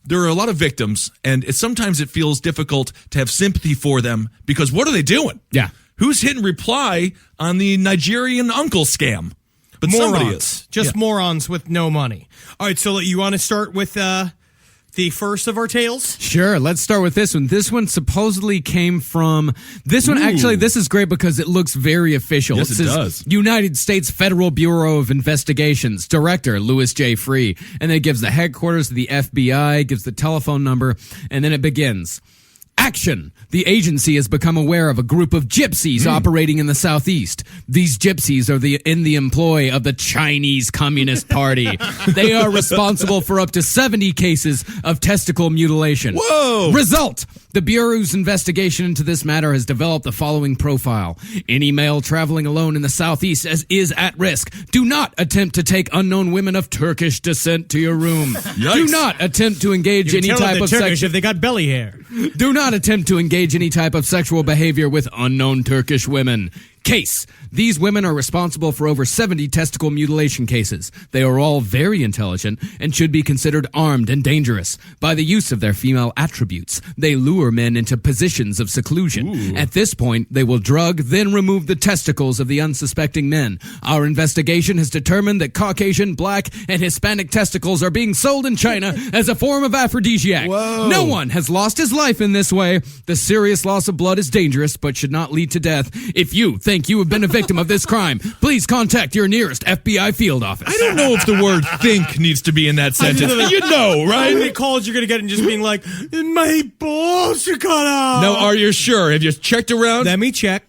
There are a lot of victims, and sometimes it feels difficult to have sympathy for them because what are they doing? Yeah, who's hitting reply on the Nigerian uncle scam? But somebody is just morons with no money. All right, so you want to start with the first of our tales? Sure, let's start with this one. This one supposedly came from... This one, actually, this is great because it looks very official. Yes, it does. United States Federal Bureau of Investigations, Director Louis J. Free. And then it gives the headquarters of the FBI, gives the telephone number, and then it begins. Action! The agency has become aware of a group of gypsies operating in the southeast. These gypsies are in the employ of the Chinese Communist Party. They are responsible for up to 70 cases of testicle mutilation. Whoa! Result! The Bureau's investigation into this matter has developed the following profile. Any male traveling alone in the southeast is at risk. Do not attempt to take unknown women of Turkish descent to your room. Yikes. Do not attempt to engage any type of Turkish if they got belly hair. Do not attempt to engage any type of sexual behavior with unknown Turkish women. Case. These women are responsible for over 70 testicle mutilation cases. They are all very intelligent and should be considered armed and dangerous. By the use of their female attributes, they lure men into positions of seclusion. Ooh. At this point, they will drug, then remove the testicles of the unsuspecting men. Our investigation has determined that Caucasian, Black, and Hispanic testicles are being sold in China as a form of aphrodisiac. Whoa. No one has lost his life in this way. The serious loss of blood is dangerous, but should not lead to death. If you think you have been a victim of this crime, please contact your nearest FBI field office. I don't know if the word think needs to be in that sentence. You know, right? How many calls you're going to get and just being like, my balls are cut off. No, are you sure? Have you checked around? Let me check.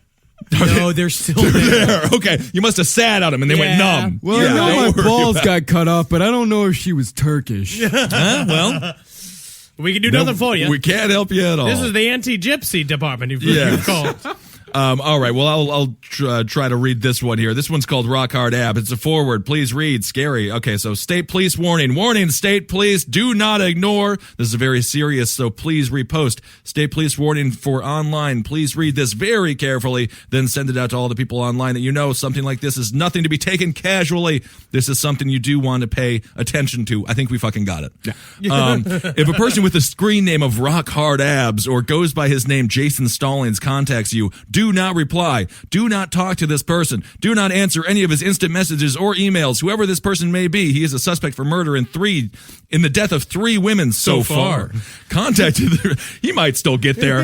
No, they're still there. Okay, you must have sat on them and they went numb. Well, I know my balls got cut off, but I don't know if she was Turkish. Well, we can do nothing for you. We can't help you at all. This is the anti-gypsy department you've called. All right. Well, I'll try to read this one here. This one's called Rock Hard App. It's a forward. Please read. Scary. Okay. So state police warning. Warning. State police. Do not ignore. This is very serious. So please repost. State police warning for online. Please read this very carefully. Then send it out to all the people online that you know. Something like this is nothing to be taken casually. This is something you do want to pay attention to. I think we fucking got it. Yeah. If a person with the screen name of Rock Hard Abs or goes by his name Jason Stallings contacts you, do not reply. Do not talk to this person. Do not answer any of his instant messages or emails. Whoever this person may be, he is a suspect for murder in the death of 3 women so far. Contacted, he might still get there.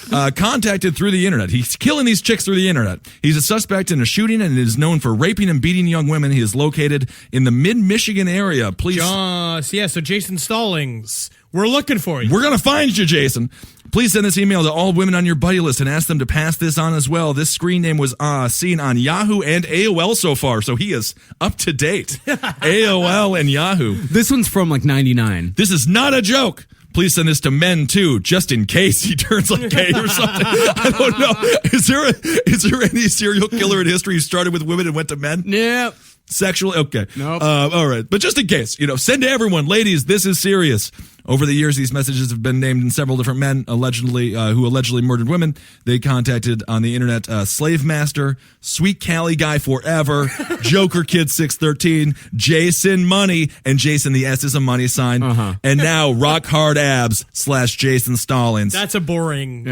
Contacted through the internet. He's killing these chicks through the internet. He's a suspect in a shooting and is known for raping and beating young women. He is located in the mid-Michigan area. Please. So Jason Stallings, we're looking for you. We're going to find you, Jason. Please send this email to all women on your buddy list and ask them to pass this on as well. This screen name was seen on Yahoo and AOL so far, so he is up to date. AOL and Yahoo. This one's from like 99. This is not a joke. Please send this to men too, just in case he turns like gay or something. I don't know. Is there any serial killer in history who started with women and went to men? Yeah. Sexually? Okay. Nope. All right. But just in case, send to everyone. Ladies, this is serious. Over the years, these messages have been named in several different men who allegedly murdered women. They contacted on the internet Slave Master, Sweet Cali Guy Forever, Joker Kid 613, Jason Money, and Jason the S is a money sign. And now Rock Hard Abs / Jason Stallings. That's a boring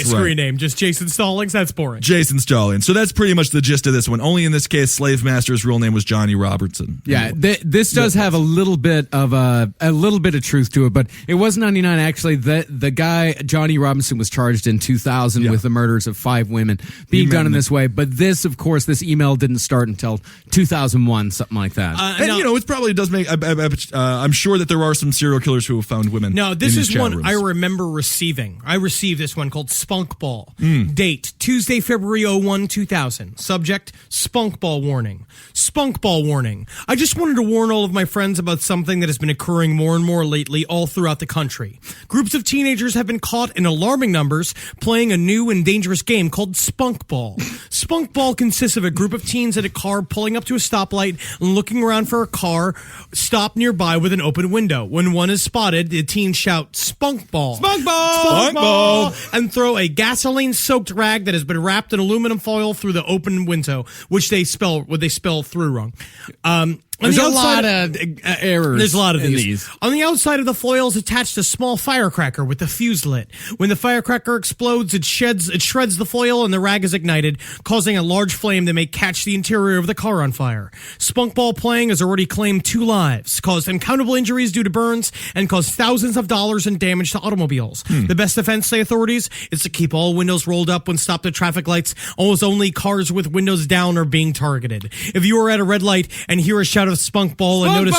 screen name. Just Jason Stallings. That's boring. Jason Stallings. So that's pretty much the gist of this one. Only in this case, Slave Master's real name was Johnny Robertson. Yeah, this does have a little bit of truth to it. it, but it was 99 actually. The guy Johnny Robinson was charged in 2000 with the murders of 5 women being done in this way. But this, of course, this email didn't start until 2001, something like that. And it probably does make. I'm sure that there are some serial killers who have found women. No, this in is these chat one rooms. I remember receiving. I received this one called Spunk Ball. Date Tuesday, February 01, 2000. Subject Spunk Ball warning. Spunk Ball warning. I just wanted to warn all of my friends about something that has been occurring more and more lately all throughout the country. Groups of teenagers have been caught in alarming numbers playing a new and dangerous game called Spunk Ball. Spunk Ball consists of a group of teens in a car pulling up to a stoplight and looking around for a car stopped nearby with an open window. When one is spotted, the teens shout Spunk Ball. Spunk Ball! Spunk Ball! And throw a gasoline-soaked rag that has been wrapped in aluminum foil through the open window, which they spell through wrong. There's a lot of errors. There's a lot of in these. On the outside of the foil is attached a small firecracker with the fuse lit. When the firecracker explodes, it shreds the foil and the rag is ignited, causing a large flame that may catch the interior of the car on fire. Spunk Ball playing has already claimed 2 lives, caused uncountable injuries due to burns, and caused thousands of dollars in damage to automobiles. The best defense, say authorities, is to keep all windows rolled up when stopped at traffic lights. Almost only cars with windows down are being targeted. If you are at a red light and hear a shout of Spunk Ball and notice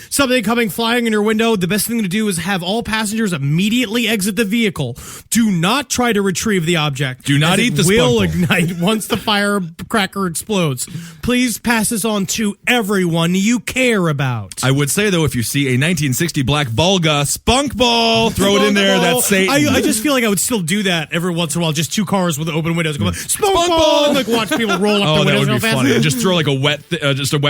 something coming flying in your window, the best thing to do is have all passengers immediately exit the vehicle. Do not try to retrieve the object. Do not eat the Spunk Ball. Will Spunk Ball. ignite once the firecracker explodes. Please pass this on to everyone you care about. I would say, though, if you see a 1960 black Volga Spunk Ball, throw it in there. That's Satan. I just feel like I would still do that every once in a while. Just 2 cars with open windows. Go, Spunk Ball! And, watch people roll up the that windows would be real fast. funny. Just throw like a wet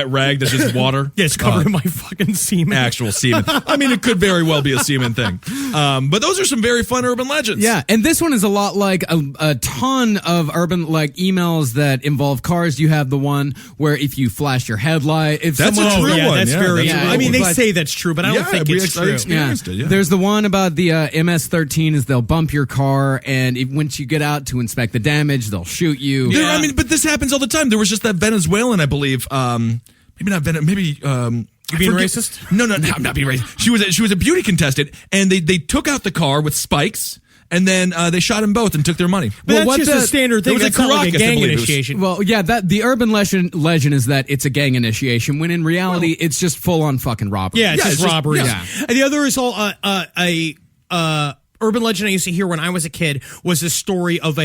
rag that's just water. Yeah, it's covered in my fucking semen. Actual semen. I mean, it could very well be a semen thing. But those are some very fun urban legends. Yeah, and this one is a lot like a ton of urban emails that involve cars. You have the one where if you flash your headlight, if That's someone, a true one. That's very that's true. a I mean, good they one. say that's true, but I don't think it's I true. experienced it. Yeah. There's the one about the MS-13 is they'll bump your car, and once you get out to inspect the damage, they'll shoot you. I mean, but this happens all the time. There was just that Venezuelan, I believe. Maybe not Venezuelan. Maybe. You being racist? No, I'm not being racist. She was a beauty contestant, and they took out the car with spikes, and then they shot them both and took their money. But that's just a standard thing. There was That's not like a Caracas, I gang believe it was. initiation. Well, yeah, that the urban legend is that it's a gang initiation, when in reality it's just full on fucking robbery. Yeah, it's just robberies. yeah. And the other is all urban legend I used to hear when I was a kid was the story of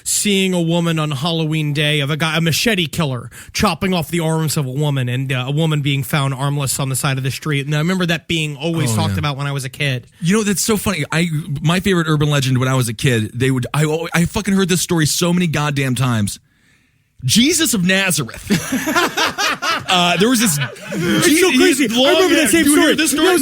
seeing a woman on Halloween Day of a machete killer chopping off the arms of a woman, and a woman being found armless on the side of the street. And I remember that being always talked about when I was a kid. You know, that's so funny. My favorite urban legend when I was a kid, I fucking heard this story so many goddamn times. Jesus of Nazareth. There was this. It's so crazy. I remember that same story. This story.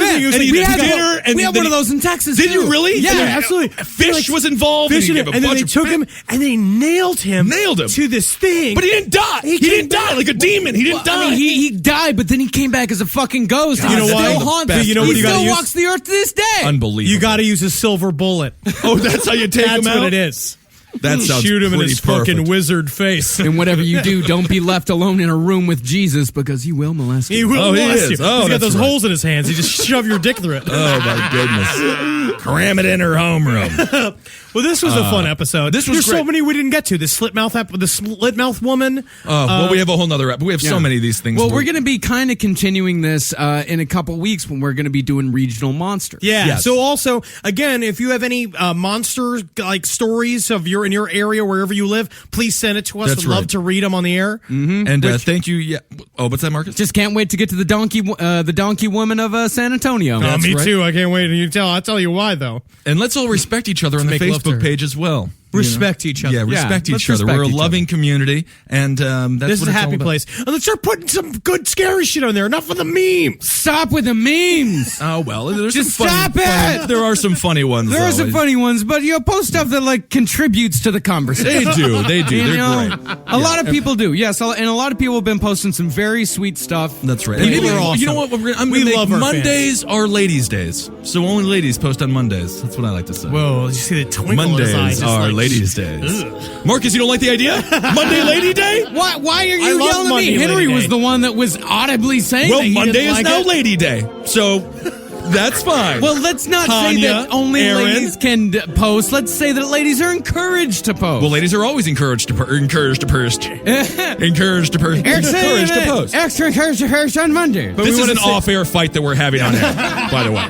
We had one of those in Texas. Did too. you really? Yeah, absolutely. Fish was involved. And then they took him and they nailed him to this thing. But he didn't die. He didn't die like a demon. He didn't die. I mean, he died, but then he came back as a fucking ghost. God, You know that's why? the Haunts. best You know one. what? He You still gotta use- walks the earth to this day. Unbelievable. You got to use a silver bullet. Oh, that's how you take him out? That's what it is. That sounds Shoot him in pretty his perfect. fucking wizard face. And whatever you do, don't be left alone in a room with Jesus, because he will molest He you. will Oh, he molest is. you. Oh, He's got that's those right. holes in his hands. He just shove your dick through it. Oh my goodness! Cram it in her homeroom. Well, this was a fun episode. this was There's so great. many we didn't get to. The slit mouth woman. Well, we have a whole nother. We have so many of these things. Well, we're going to be kind of continuing this in a couple weeks when we're going to be doing regional monsters. Yeah. Yes. So also, again, if you have any monster stories of in your area wherever you live, please send it to us. That's We'd love right. to read them on the air. And thank you. Yeah. Oh, what's that, Marcus? Just can't wait to get to the donkey woman of San Antonio. Me right. too. I can't wait. I'll tell you why though. And let's all respect each other on the make love to Facebook her. page as well. Respect each other. Yeah, respect let's each other. respect We're a each loving community, and that's This is what a it's all happy about. place. And let's start putting some good scary shit on there. Enough of the memes. Stop with the memes. Oh well, there's Just some funny, stop it! There are some funny ones. There are though. some funny ones, but post stuff that contributes to the conversation. They do. They do. You They're know, great. A lot of people do. Yes, and a lot of people have been posting some very sweet stuff. That's right. People And are awesome. You know what? I'm We gonna love make our Mondays are ladies' days, so only ladies post on Mondays. That's what I like to say. Whoa! Did you see the twinkle in his eye? Mondays Just are like, Ladies' Days. Marcus, you don't like the idea? Monday Lady Day? Why are I you love yelling at Monday me? Henry Lady was Day. the one that was audibly saying Well, that he Monday didn't is like now it. Lady Day. So that's fine. Well, let's not say Tanya, that only Aaron. ladies can post. Let's say that ladies are encouraged to post. Well, ladies are always encouraged to post. Encouraged to post. Encouraged to post. Extra encouraged to post on Monday. This is an off-air fight that we're having on air, by the way.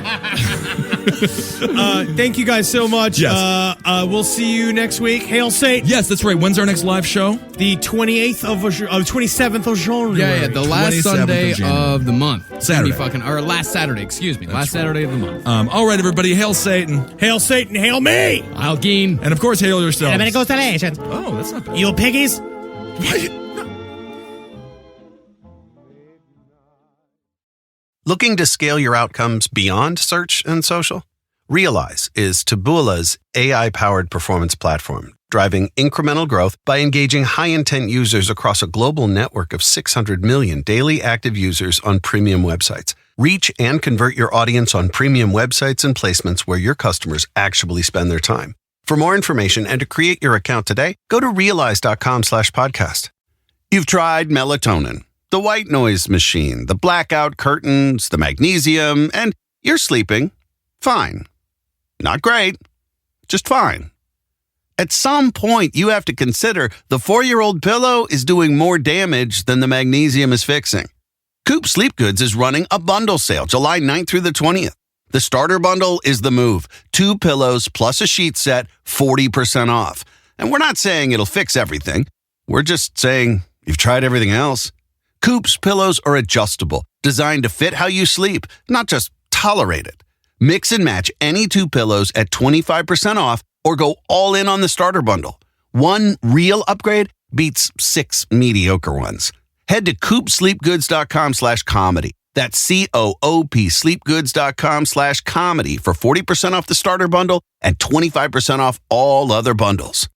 Thank you guys so much. Yes. We'll see you next week. Hail Satan. Yes, that's right. When's our next live show? The 27th of January. Yeah, the last 27th Sunday of January. of the month. Saturday. Or last Saturday, excuse me. Last Saturday of the month. All right, everybody. Hail Satan. Hail Satan, hail me. I'll gain. And, of course, hail yourselves. Constellations. Oh, that's not bad. You piggies. Looking to scale your outcomes beyond search and social? Realize is Taboola's AI-powered performance platform, driving incremental growth by engaging high-intent users across a global network of 600 million daily active users on premium websites. Reach and convert your audience on premium websites and placements where your customers actually spend their time. For more information and to create your account today, go to realize.com/podcast. You've tried melatonin, the white noise machine, the blackout curtains, the magnesium, and you're sleeping fine. Not great, just fine. At some point, you have to consider the 4-year-old pillow is doing more damage than the magnesium is fixing. Coop Sleep Goods is running a bundle sale July 9th through the 20th. The starter bundle is the move. 2 pillows plus a sheet set, 40% off. And we're not saying it'll fix everything. We're just saying you've tried everything else. Coop's pillows are adjustable, designed to fit how you sleep, not just tolerate it. Mix and match any 2 pillows at 25% off or go all in on the starter bundle. One real upgrade beats 6 mediocre ones. Head to coopsleepgoods.com/comedy. That's COOP sleepgoods.com/comedy for 40% off the starter bundle and 25% off all other bundles.